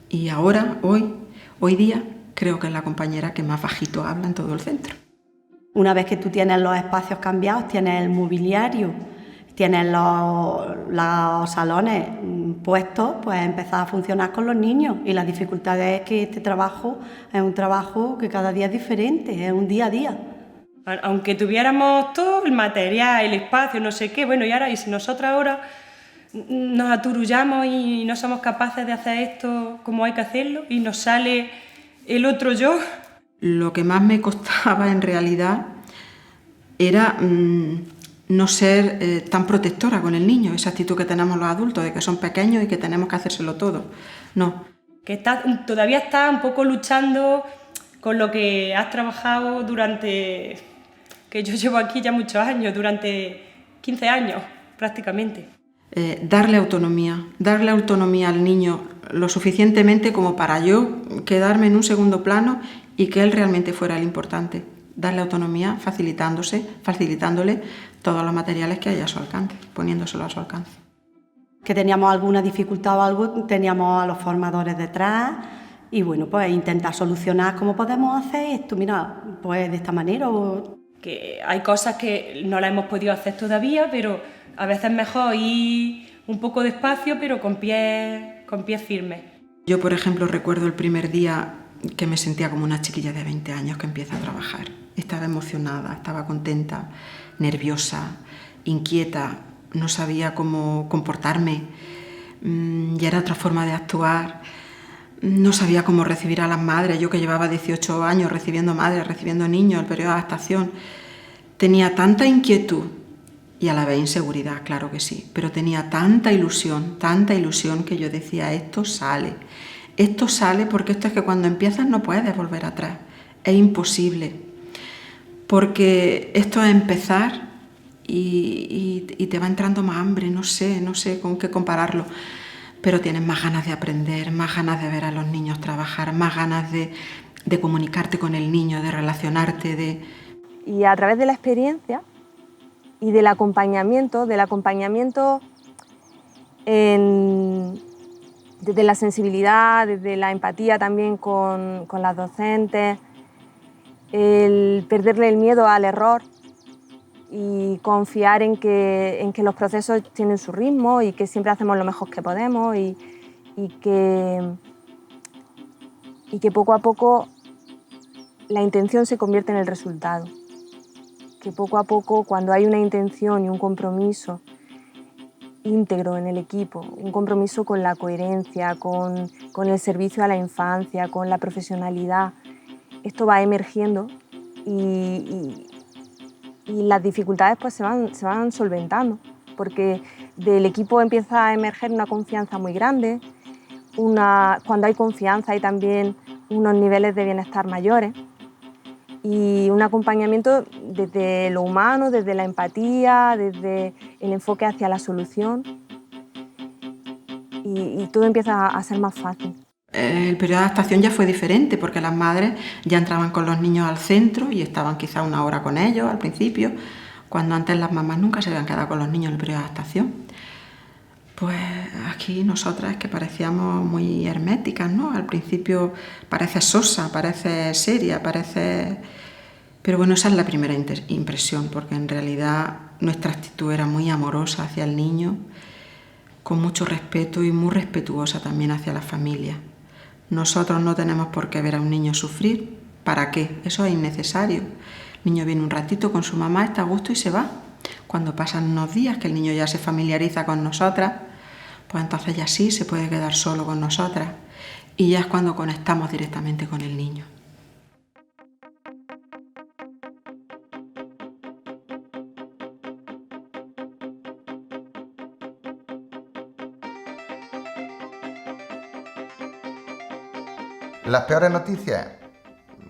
Y ahora, hoy día, creo que es la compañera que más bajito habla en todo el centro. Una vez que tú tienes los espacios cambiados, tienes el mobiliario, tienes los salones puestos, pues empezar a funcionar con los niños. Y la dificultad es que este trabajo es un trabajo que cada día es diferente, es un día a día. Aunque tuviéramos todo el material, el espacio, no sé qué, bueno, y si nosotras ahora nos aturullamos y no somos capaces de hacer esto como hay que hacerlo y nos sale el otro yo. Lo que más me costaba en realidad era no ser tan protectora con el niño, esa actitud que tenemos los adultos de que son pequeños y que tenemos que hacérselo todo. No. Que todavía estás un poco luchando con lo que has trabajado durante, que yo llevo aquí ya muchos años, durante 15 años prácticamente. Darle autonomía al niño lo suficientemente como para yo quedarme en un segundo plano y que él realmente fuera el importante. darle autonomía facilitándole todos los materiales que haya a su alcance, poniéndoselo a su alcance. Que teníamos alguna dificultad o algo, teníamos a los formadores detrás y bueno, pues intentar solucionar cómo podemos hacer esto, mira, pues de esta manera. Que hay cosas que no las hemos podido hacer todavía, pero a veces es mejor ir un poco despacio, pero con pies firmes. Yo, por ejemplo, recuerdo el primer día que me sentía como una chiquilla de 20 años que empieza a trabajar. Estaba emocionada, estaba contenta, nerviosa, inquieta, no sabía cómo comportarme, ya era otra forma de actuar, no sabía cómo recibir a las madres. Yo que llevaba 18 años recibiendo madres, recibiendo niños, el periodo de adaptación, tenía tanta inquietud y a la vez inseguridad, claro que sí, pero tenía tanta ilusión que yo decía, esto sale porque esto es que cuando empiezas no puedes volver atrás, es imposible, porque esto es empezar y te va entrando más hambre, no sé con qué compararlo, pero tienes más ganas de aprender, más ganas de ver a los niños trabajar, más ganas de comunicarte con el niño, de relacionarte. Y a través de la experiencia y del acompañamiento desde la sensibilidad, desde la empatía también con las docentes, el perderle el miedo al error y confiar en que los procesos tienen su ritmo y que siempre hacemos lo mejor que podemos y que poco a poco la intención se convierte en el resultado. Que poco a poco, cuando hay una intención y un compromiso íntegro en el equipo, un compromiso con la coherencia, con el servicio a la infancia, con la profesionalidad, esto va emergiendo y las dificultades pues se van solventando, porque del equipo empieza a emerger una confianza muy grande, cuando hay confianza hay también unos niveles de bienestar mayores y un acompañamiento desde lo humano, desde la empatía, desde el enfoque hacia la solución y todo empieza a ser más fácil. El periodo de adaptación ya fue diferente porque las madres ya entraban con los niños al centro y estaban quizá una hora con ellos al principio, cuando antes las mamás nunca se habían quedado con los niños en el periodo de adaptación. Pues aquí nosotras que parecíamos muy herméticas, ¿no? Al principio parece sosa, parece seria, Pero bueno, esa es la primera impresión, porque en realidad nuestra actitud era muy amorosa hacia el niño, con mucho respeto y muy respetuosa también hacia la familia. Nosotros no tenemos por qué ver a un niño sufrir. ¿Para qué? Eso es innecesario. El niño viene un ratito con su mamá, está a gusto y se va. Cuando pasan unos días que el niño ya se familiariza con nosotras, pues entonces ya sí se puede quedar solo con nosotras y ya es cuando conectamos directamente con el niño. Las peores noticias,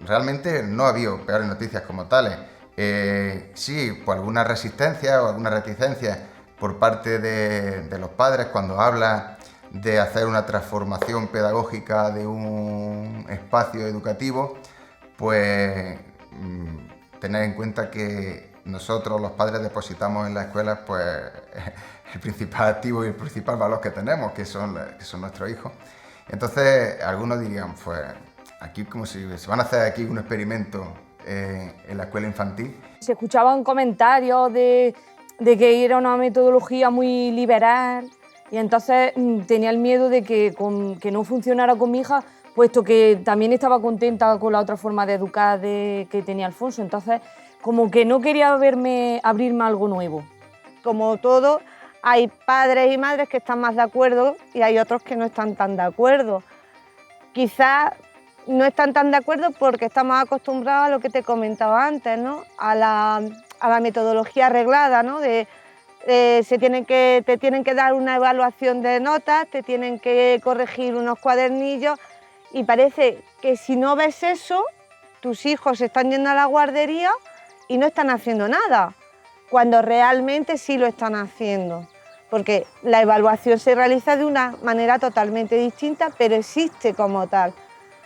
realmente no ha habido peores noticias como tales. Sí, pues alguna resistencia o alguna reticencia por parte de los padres cuando hablan de hacer una transformación pedagógica de un espacio educativo, pues tener en cuenta que nosotros los padres depositamos en las escuelas pues el principal activo y el principal valor que tenemos, que son nuestros hijos. Entonces algunos dirían, pues aquí como si se van a hacer aquí un experimento en la escuela infantil. Se escuchaban comentarios de que era una metodología muy liberal y entonces tenía el miedo de que no funcionara con mi hija, puesto que también estaba contenta con la otra forma de educar que tenía Alfonso. Entonces como que no quería abrirme algo nuevo. Como todo, hay padres y madres que están más de acuerdo y hay otros que no están tan de acuerdo. Quizás no están tan de acuerdo porque estamos acostumbrados a lo que te comentaba antes, ¿no? A la metodología arreglada, ¿no? Te tienen que dar una evaluación de notas, te tienen que corregir unos cuadernillos y parece que si no ves eso, tus hijos están yendo a la guardería y no están haciendo nada, cuando realmente sí lo están haciendo, porque la evaluación se realiza de una manera totalmente distinta, pero existe como tal.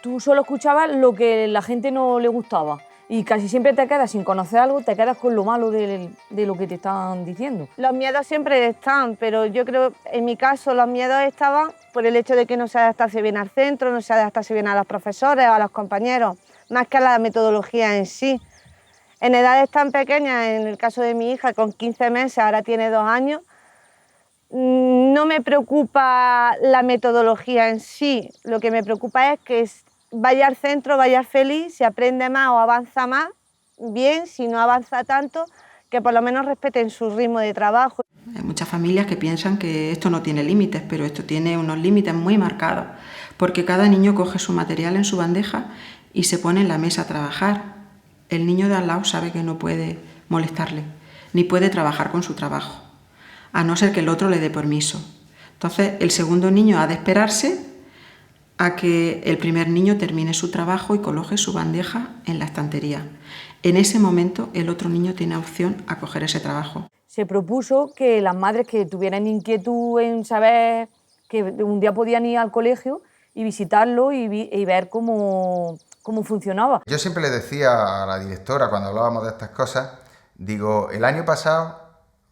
Tú solo escuchabas lo que la gente no le gustaba y casi siempre te quedas sin conocer algo, te quedas con lo malo de lo que te están diciendo. Los miedos siempre están, pero yo creo, en mi caso, los miedos estaban por el hecho de que no se adaptase bien al centro, no se adaptase bien a los profesores o a los compañeros, más que a la metodología en sí. En edades tan pequeñas, en el caso de mi hija, con 15 meses, ahora tiene 2 años, no me preocupa la metodología en sí, lo que me preocupa es que vaya al centro, vaya feliz, si aprende más o avanza más, bien, si no avanza tanto, que por lo menos respeten su ritmo de trabajo. Hay muchas familias que piensan que esto no tiene límites, pero esto tiene unos límites muy marcados, porque cada niño coge su material en su bandeja y se pone en la mesa a trabajar. El niño de al lado sabe que no puede molestarle, ni puede trabajar con su trabajo, a no ser que el otro le dé permiso. Entonces, el segundo niño ha de esperarse a que el primer niño termine su trabajo y coloque su bandeja en la estantería. En ese momento, el otro niño tiene opción a coger ese trabajo. Se propuso que las madres que tuvieran inquietud en saber que un día podían ir al colegio y visitarlo y ver cómo funcionaba. Yo siempre le decía a la directora cuando hablábamos de estas cosas, digo, el año pasado,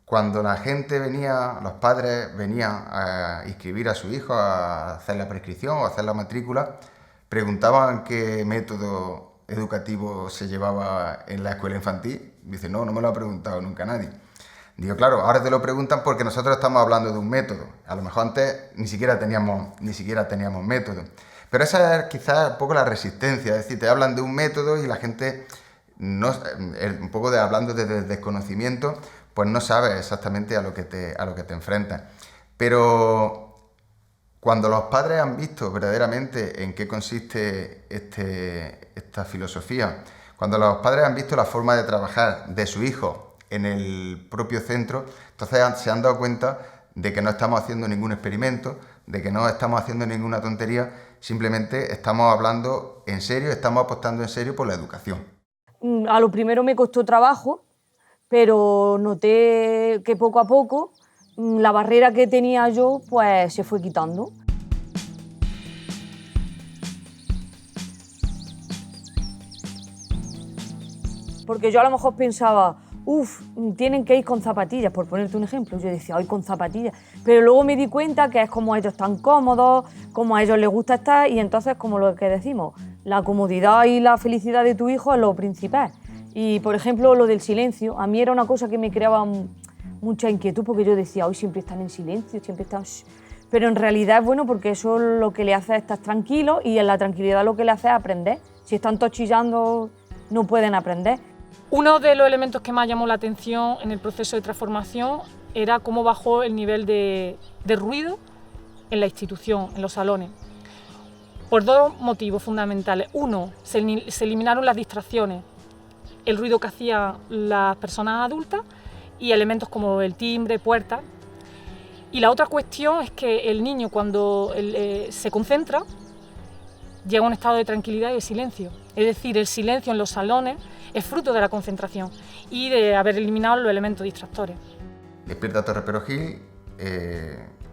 cuando la gente venía, los padres venían a inscribir a su hijo, a hacer la prescripción o a hacer la matrícula, preguntaban qué método educativo se llevaba en la escuela infantil. Dice, no me lo ha preguntado nunca nadie. Digo, claro, ahora te lo preguntan porque nosotros estamos hablando de un método. A lo mejor antes ni siquiera teníamos método. Pero esa es quizás un poco la resistencia, es decir, te hablan de un método y la gente, un poco hablando desde desconocimiento, pues no sabes exactamente a lo que te enfrentas. Pero cuando los padres han visto verdaderamente en qué consiste esta filosofía, cuando los padres han visto la forma de trabajar de su hijo en el propio centro, entonces se han dado cuenta de que no estamos haciendo ningún experimento, de que no estamos haciendo ninguna tontería, simplemente estamos hablando en serio, estamos apostando en serio por la educación. A lo primero me costó trabajo, pero noté que poco a poco la barrera que tenía yo pues se fue quitando. Porque yo a lo mejor pensaba, tienen que ir con zapatillas, por ponerte un ejemplo. Yo decía, hoy con zapatillas. Pero luego me di cuenta que es como ellos están cómodos, como a ellos les gusta estar, y entonces, como lo que decimos, la comodidad y la felicidad de tu hijo es lo principal. Y, por ejemplo, lo del silencio, a mí era una cosa que me creaba mucha inquietud, porque yo decía, hoy siempre están en silencio, siempre están... Pero en realidad es bueno porque eso lo que le hace es estar tranquilo, y en la tranquilidad lo que le hace es aprender. Si están todos chillando, no pueden aprender. Uno de los elementos que más llamó la atención en el proceso de transformación era cómo bajó el nivel de ruido en la institución, en los salones, por 2 motivos fundamentales. Uno, se eliminaron las distracciones, el ruido que hacían las personas adultas y elementos como el timbre, puertas. Y la otra cuestión es que el niño, cuando se concentra, llega a un estado de tranquilidad y de silencio. Es decir, el silencio en los salones es fruto de la concentración y de haber eliminado los elementos distractores. Despierta Torre Perogil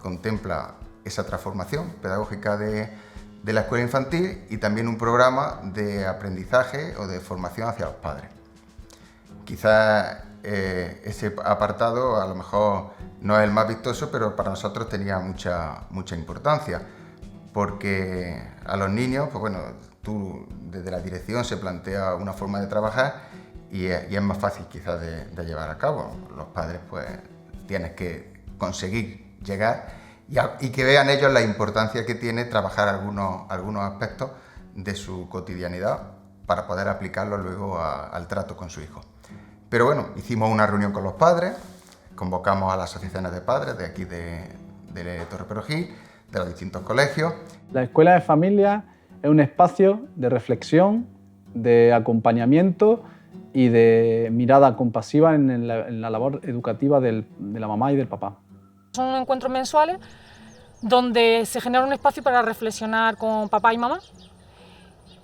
contempla esa transformación pedagógica de la escuela infantil y también un programa de aprendizaje o de formación hacia los padres. Quizás ese apartado a lo mejor no es el más vistoso, pero para nosotros tenía mucha importancia, porque a los niños, pues bueno, tú desde la dirección se plantea una forma de trabajar y es más fácil quizás de llevar a cabo. Los padres pues tienes que conseguir llegar y que vean ellos la importancia que tiene trabajar algunos aspectos de su cotidianidad para poder aplicarlo luego al trato con su hijo. Pero bueno, hicimos una reunión con los padres, convocamos a las asociaciones de padres de aquí de Torre Perogil, de los distintos colegios. La escuela de familia es un espacio de reflexión, de acompañamiento y de mirada compasiva en la labor educativa de la mamá y del papá. Son encuentros mensuales donde se genera un espacio para reflexionar con papá y mamá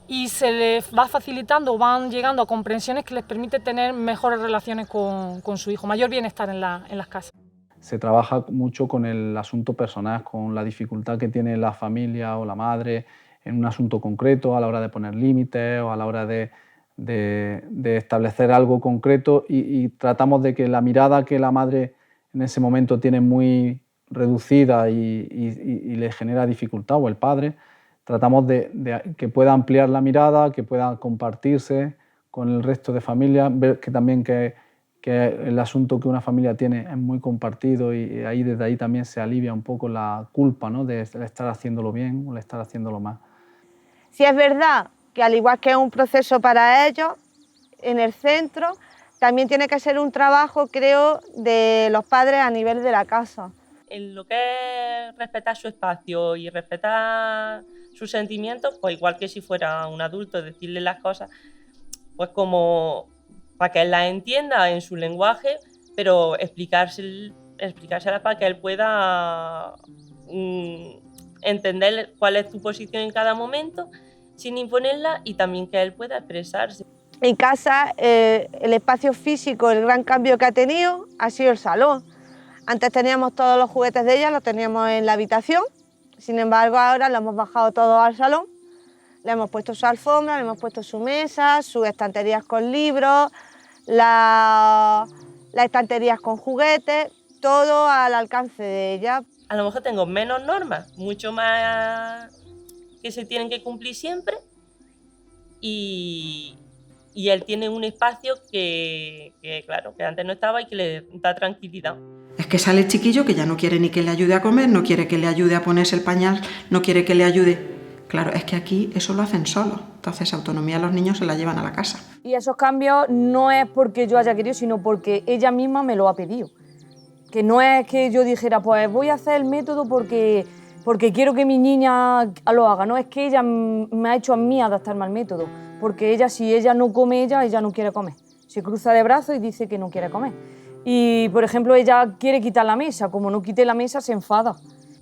y se les va facilitando, van llegando a comprensiones que les permite tener mejores relaciones con su hijo, mayor bienestar en las casas. Se trabaja mucho con el asunto personal, con la dificultad que tiene la familia o la madre en un asunto concreto a la hora de poner límites o a la hora de de establecer algo concreto y tratamos de que la mirada que la madre en ese momento tiene muy reducida y le genera dificultad, o el padre, tratamos de que pueda ampliar la mirada, que pueda compartirse con el resto de familias, ver que también que el asunto que una familia tiene es muy compartido y desde ahí también se alivia un poco la culpa, ¿no?, de estar haciéndolo bien o de estar haciéndolo mal. Si es verdad que al igual que es un proceso para ellos, en el centro también tiene que ser un trabajo, creo, de los padres a nivel de la casa. En lo que es respetar su espacio y respetar sus sentimientos, pues igual que si fuera un adulto, decirle las cosas, pues como para que él las entienda en su lenguaje, pero explicárselas para que él pueda entender cuál es tu posición en cada momento, sin imponerla, y también que él pueda expresarse. En casa, el espacio físico, el gran cambio que ha tenido ha sido el salón. Antes teníamos todos los juguetes de ella, los teníamos en la habitación, sin embargo ahora lo hemos bajado todo al salón, le hemos puesto su alfombra, le hemos puesto su mesa, sus estanterías con libros, las estanterías con juguetes, todo al alcance de ella. A lo mejor tengo menos normas, mucho más que se tienen que cumplir siempre, y él tiene un espacio que claro, que antes no estaba y que le da tranquilidad. Es que sale el chiquillo que ya no quiere ni que le ayude a comer, no quiere que le ayude a ponerse el pañal, no quiere que le ayude. Claro, es que aquí eso lo hacen solos, entonces autonomía a los niños se la llevan a la casa. Y esos cambios no es porque yo haya querido, sino porque ella misma me lo ha pedido. Que no es que yo dijera, pues voy a hacer el método porque quiero que mi niña lo haga, no, es que ella me ha hecho a mí adaptarme al método, porque ella, si ella no come, ella no quiere comer. Se cruza de brazos y dice que no quiere comer. Y, por ejemplo, ella quiere quitar la mesa, como no quite la mesa se enfada.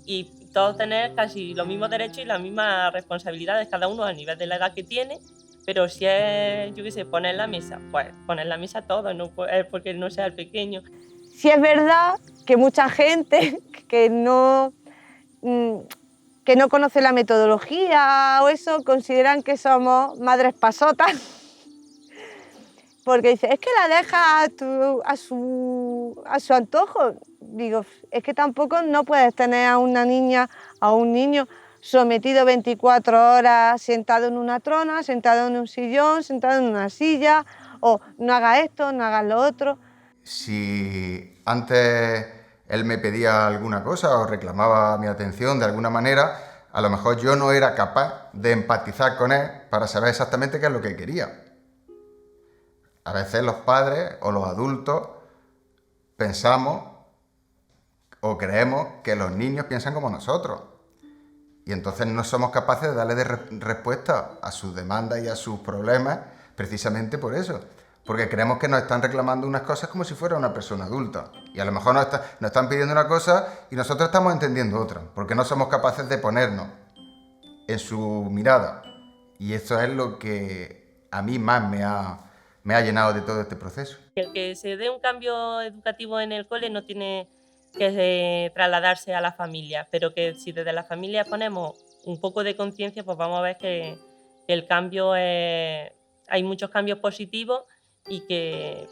Y todos tener casi los mismos derechos y las mismas responsabilidades, cada uno al nivel de la edad que tiene, pero si es, yo qué sé, poner la mesa, pues poner la mesa todo, no es porque no sea el pequeño. Sí es verdad que mucha gente que no conoce la metodología o eso, consideran que somos madres pasotas. Porque dice, es que la deja a su antojo. Digo, es que tampoco no puedes tener a una niña, a un niño sometido 24 horas sentado en una trona, sentado en un sillón, sentado en una silla, o no haga esto, no haga lo otro. Si antes él me pedía alguna cosa o reclamaba mi atención de alguna manera, a lo mejor yo no era capaz de empatizar con él para saber exactamente qué es lo que quería. A veces los padres o los adultos pensamos o creemos que los niños piensan como nosotros y entonces no somos capaces de darle respuesta a sus demandas y a sus problemas precisamente por eso, porque creemos que nos están reclamando unas cosas como si fuera una persona adulta y a lo mejor nos están pidiendo una cosa y nosotros estamos entendiendo otra, porque no somos capaces de ponernos en su mirada, y eso es lo que a mí más me ha llenado de todo este proceso. El que se dé un cambio educativo en el cole no tiene que trasladarse a la familia, pero que si desde la familia ponemos un poco de conciencia, pues vamos a ver que el cambio hay muchos cambios positivos y que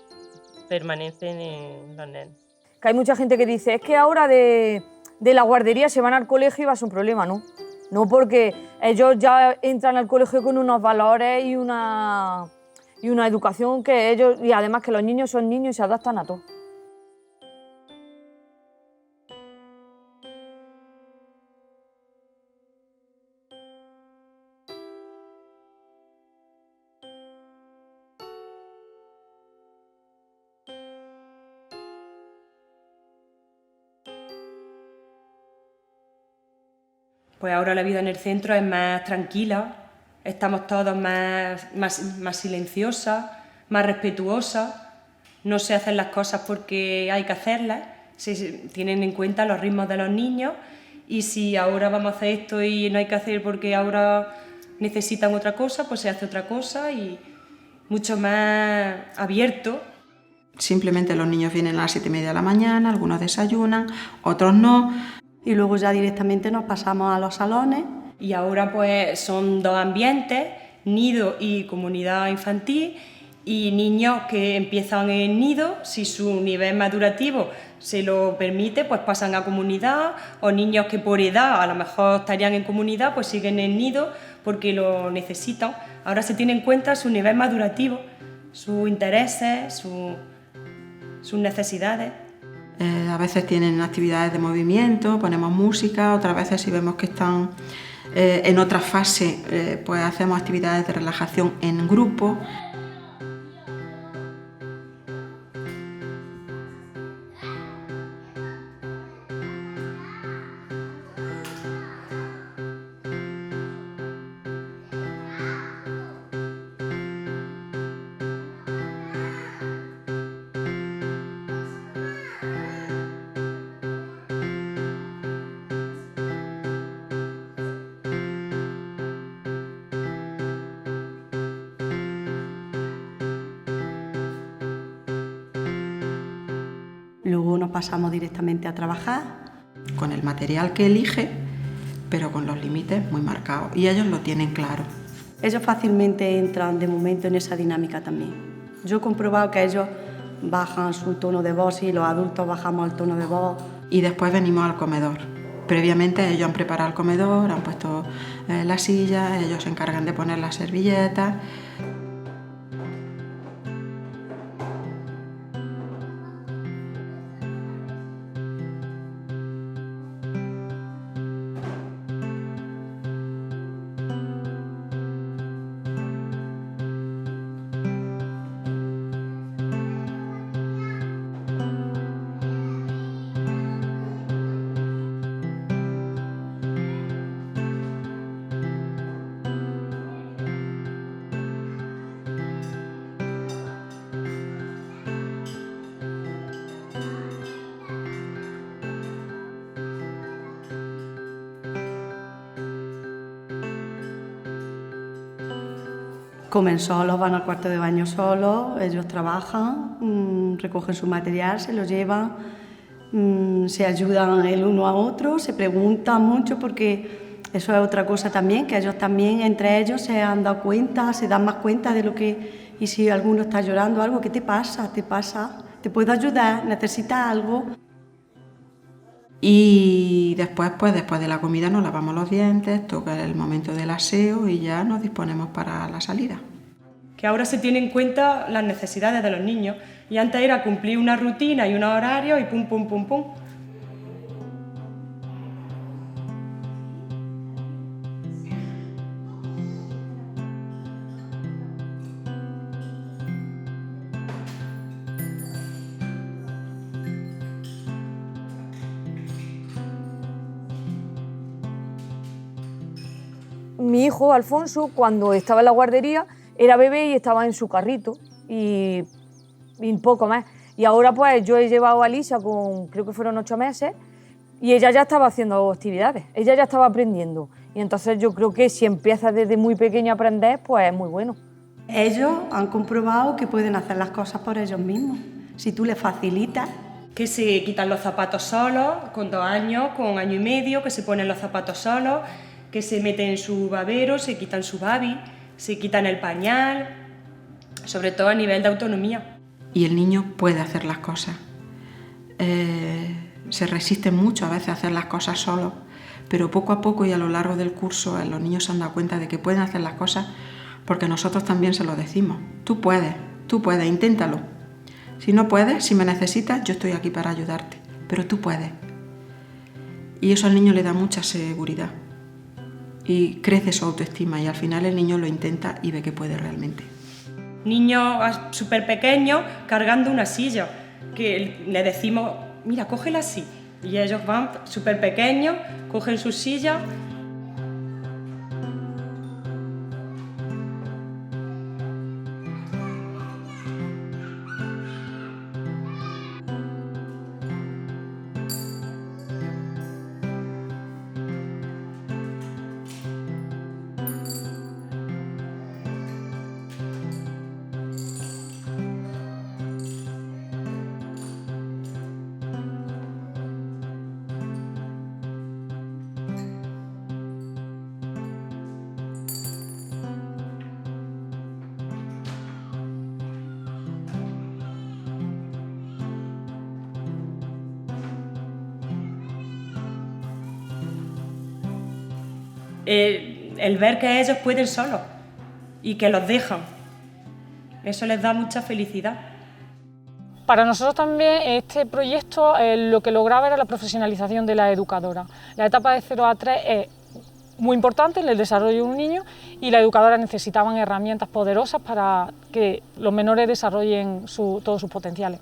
permanecen en los nenes. Que hay mucha gente que dice, es que ahora de la guardería se van al colegio y va a ser un problema, ¿no? No, porque ellos ya entran al colegio con unos valores y una educación que ellos, y además que los niños son niños y se adaptan a todo. Pues ahora la vida en el centro es más tranquila, estamos todos más silenciosas, más respetuosas, no se hacen las cosas porque hay que hacerlas, se tienen en cuenta los ritmos de los niños, y si ahora vamos a hacer esto y no hay que hacer porque ahora necesitan otra cosa, pues se hace otra cosa, y mucho más abierto. Simplemente los niños vienen a las 7:30 de la mañana, algunos desayunan, otros no. Y luego ya directamente nos pasamos a los salones. Y ahora pues son dos ambientes, nido y comunidad infantil, y niños que empiezan en nido, si su nivel madurativo se lo permite, pues pasan a comunidad, o niños que por edad a lo mejor estarían en comunidad, pues siguen en nido porque lo necesitan. Ahora se tiene en cuenta su nivel madurativo, sus intereses, sus necesidades. A veces tienen actividades de movimiento, ponemos música, otras veces si vemos que están en otra fase, pues hacemos actividades de relajación en grupo. Luego nos pasamos directamente a trabajar. Con el material que elige, pero con los límites muy marcados. Y ellos lo tienen claro. Ellos fácilmente entran de momento en esa dinámica también. Yo he comprobado que ellos bajan su tono de voz y los adultos bajamos el tono de voz. Y después venimos al comedor. Previamente ellos han preparado el comedor, han puesto las sillas, ellos se encargan de poner las servilletas. Comen solos, van al cuarto de baño solos, ellos trabajan, recogen su material, se lo llevan, se ayudan el uno a otro, se preguntan mucho porque eso es otra cosa también, que ellos también entre ellos se han dado cuenta, se dan más cuenta de lo que... Y si alguno está llorando algo, ¿qué te pasa? ¿Te pasa? ¿Te puedo ayudar? ¿Necesitas algo? Y después de la comida nos lavamos los dientes, toca el momento del aseo y ya nos disponemos para la salida. Que ahora se tienen en cuenta las necesidades de los niños y antes era cumplir una rutina y unos horarios y pum, pum, pum, pum. Mi hijo, Alfonso, cuando estaba en la guardería, era bebé y estaba en su carrito y un poco más. Y ahora pues yo he llevado a Lisa con, creo que fueron 8 meses, y ella ya estaba haciendo actividades, ella ya estaba aprendiendo. Y entonces yo creo que si empiezas desde muy pequeño a aprender, pues es muy bueno. Ellos han comprobado que pueden hacer las cosas por ellos mismos, si tú les facilitas. Que se quitan los zapatos solos, con 2 años, con 1 año y medio, que se ponen los zapatos solos, que se meten en su babero, se quitan su babi, se quitan el pañal, sobre todo a nivel de autonomía. Y el niño puede hacer las cosas. Se resiste mucho a veces a hacer las cosas solos, pero poco a poco y a lo largo del curso los niños se han dado cuenta de que pueden hacer las cosas porque nosotros también se lo decimos. Tú puedes, inténtalo. Si no puedes, si me necesitas, yo estoy aquí para ayudarte, pero tú puedes. Y eso al niño le da mucha seguridad y crece su autoestima y al final el niño lo intenta y ve que puede realmente. Niños súper pequeños cargando una silla, que le decimos, mira, cógela así. Y ellos van súper pequeños, cogen su silla. el ver que ellos pueden solos y que los dejan. Eso les da mucha felicidad. Para nosotros también este proyecto lo que lograba era la profesionalización de la educadora. La etapa de 0 a 3 es muy importante en el desarrollo de un niño y las educadoras necesitaban herramientas poderosas para que los menores desarrollen todos sus potenciales.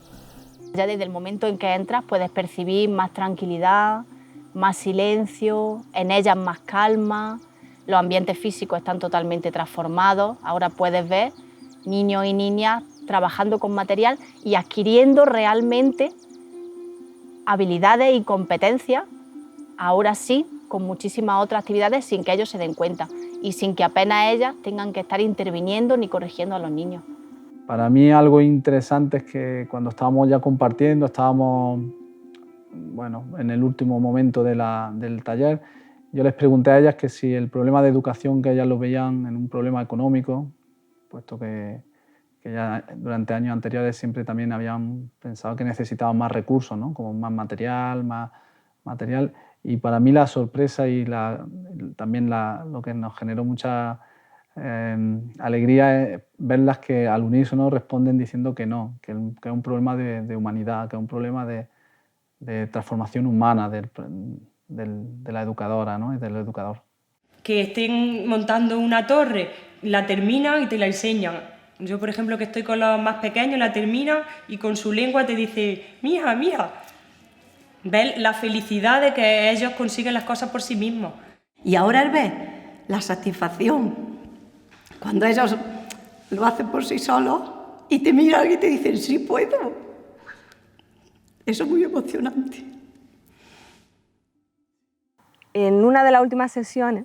Ya desde el momento en que entras puedes percibir más tranquilidad, más silencio, en ellas más calma, los ambientes físicos están totalmente transformados, ahora puedes ver niños y niñas trabajando con material y adquiriendo realmente habilidades y competencias, ahora sí, con muchísimas otras actividades sin que ellos se den cuenta y sin que apenas ellas tengan que estar interviniendo ni corrigiendo a los niños. Para mí algo interesante es que cuando estábamos ya compartiendo, estábamos en el último momento del taller, yo les pregunté a ellas que si el problema de educación, que ellas lo veían en un problema económico, puesto que ya durante años anteriores siempre también habían pensado que necesitaban más recursos, ¿no? Como más material, y para mí la sorpresa y también lo que nos generó mucha alegría es verlas que al unísono responden diciendo que no, que es un problema de humanidad, que es un problema de transformación humana de la educadora, ¿no? Y del educador. Que estén montando una torre, la terminan y te la enseñan. Yo, por ejemplo, que estoy con los más pequeños, la terminan y con su lengua te dice, mija, mija. Ver la felicidad de que ellos consiguen las cosas por sí mismos. Y ahora el ver la satisfacción, cuando ellos lo hacen por sí solos y te miran y te dicen, sí puedo. Eso es muy emocionante. En una de las últimas sesiones,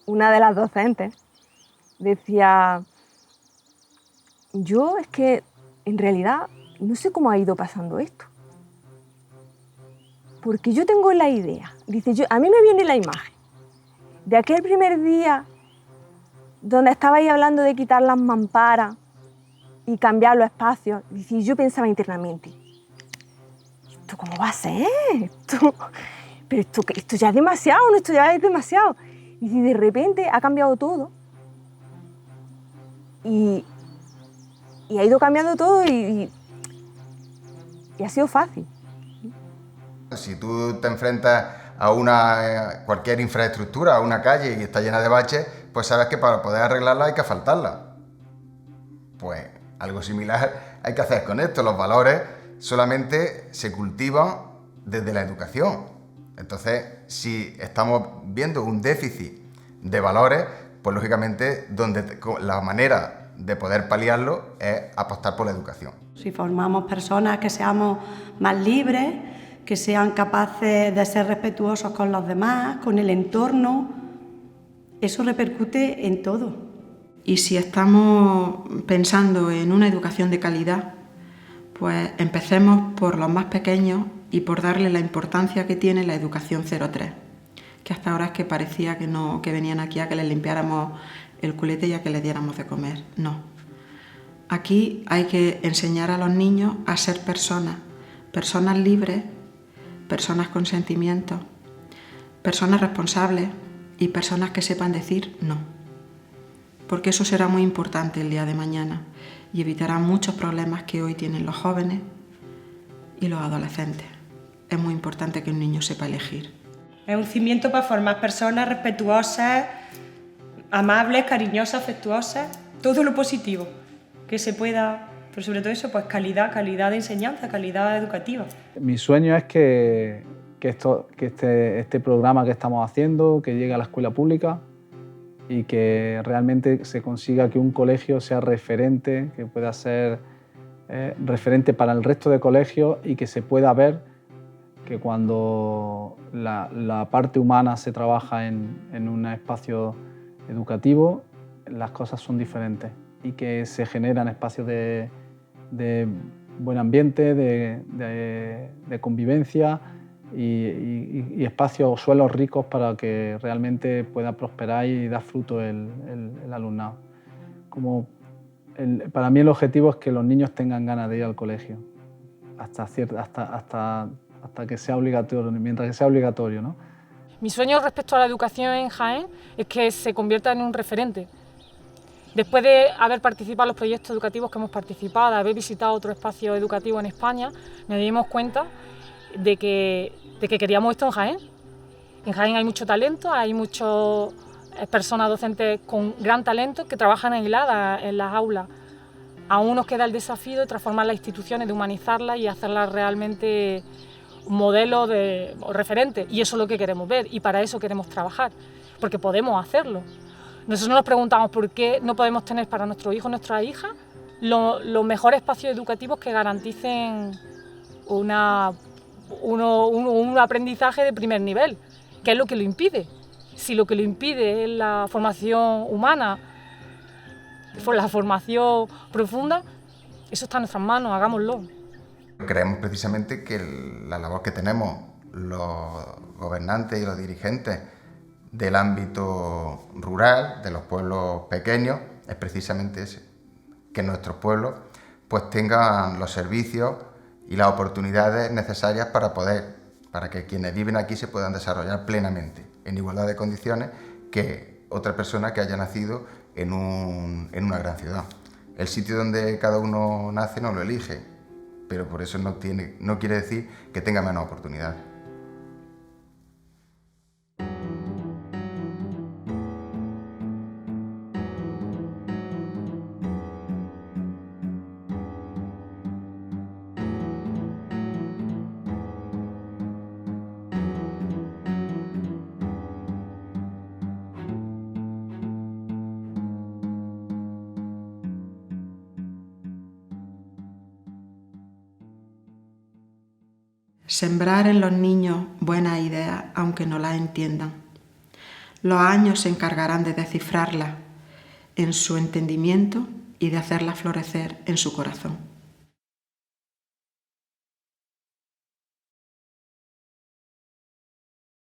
una de las docentes decía, yo es que en realidad no sé cómo ha ido pasando esto. Porque yo tengo la idea, dice, a mí me viene la imagen de aquel primer día donde estabais hablando de quitar las mamparas y cambiar los espacios. Dice, yo pensaba internamente, ¿esto cómo va a ser? Pero esto ya es demasiado, ¿no? Esto ya es demasiado. Y de repente ha cambiado todo. Y ha ido cambiando todo y ha sido fácil. Si tú te enfrentas a cualquier infraestructura, a una calle y está llena de baches, pues sabes que para poder arreglarla hay que asfaltarla. Pues algo similar hay que hacer con esto. Los valores solamente se cultivan desde la educación. Entonces, si estamos viendo un déficit de valores, pues lógicamente la manera de poder paliarlo es apostar por la educación. Si formamos personas que seamos más libres, que sean capaces de ser respetuosos con los demás, con el entorno, eso repercute en todo. Y si estamos pensando en una educación de calidad, pues empecemos por los más pequeños y por darle la importancia que tiene la educación 0-3, que hasta ahora es que parecía que venían aquí a que les limpiáramos el culete y a que les diéramos de comer. No. Aquí hay que enseñar a los niños a ser personas libres, personas con sentimientos, personas responsables y personas que sepan decir no. Porque eso será muy importante el día de mañana y evitará muchos problemas que hoy tienen los jóvenes y los adolescentes. Es muy importante que un niño sepa elegir. Es un cimiento para formar personas respetuosas, amables, cariñosas, afectuosas, todo lo positivo que se pueda, pero sobre todo eso, pues calidad de enseñanza, calidad educativa. Mi sueño es que este programa que estamos haciendo, que llegue a la escuela pública y que realmente se consiga que un colegio sea referente, que pueda ser referente para el resto de colegios y que se pueda ver que cuando la parte humana se trabaja en un espacio educativo, las cosas son diferentes y que se generan espacios de buen ambiente, de convivencia y espacios, suelos ricos para que realmente pueda prosperar y dar fruto el alumnado. Para mí el objetivo es que los niños tengan ganas de ir al colegio hasta que sea obligatorio, mientras que sea obligatorio, ¿no? Mi sueño respecto a la educación en Jaén es que se convierta en un referente. Después de haber participado en los proyectos educativos que hemos participado, de haber visitado otro espacio educativo en España, nos dimos cuenta de que queríamos esto en Jaén. En Jaén hay mucho talento, hay muchas personas docentes con gran talento que trabajan aisladas en las aulas. Aún nos queda el desafío de transformar las instituciones, de humanizarlas y hacerlas realmente un modelo o referente, y eso es lo que queremos ver y para eso queremos trabajar, porque podemos hacerlo. Nosotros nos preguntamos por qué no podemos tener para nuestros hijos, nuestras hijas, los mejores espacios educativos que garanticen un aprendizaje de primer nivel. ¿Qué es lo que lo impide? Si lo que lo impide es la formación humana, la formación profunda, eso está en nuestras manos, hagámoslo. Creemos precisamente que la labor que tenemos los gobernantes y los dirigentes del ámbito rural, de los pueblos pequeños, es precisamente ese, que nuestros pueblos pues tengan los servicios y las oportunidades necesarias para que quienes viven aquí se puedan desarrollar plenamente, en igualdad de condiciones que otra persona que haya nacido en una gran ciudad. El sitio donde cada uno nace no lo elige, pero por eso no quiere decir que tenga menos oportunidades. Sembrar en los niños buenas ideas aunque no las entiendan. Los años se encargarán de descifrarlas en su entendimiento y de hacerlas florecer en su corazón.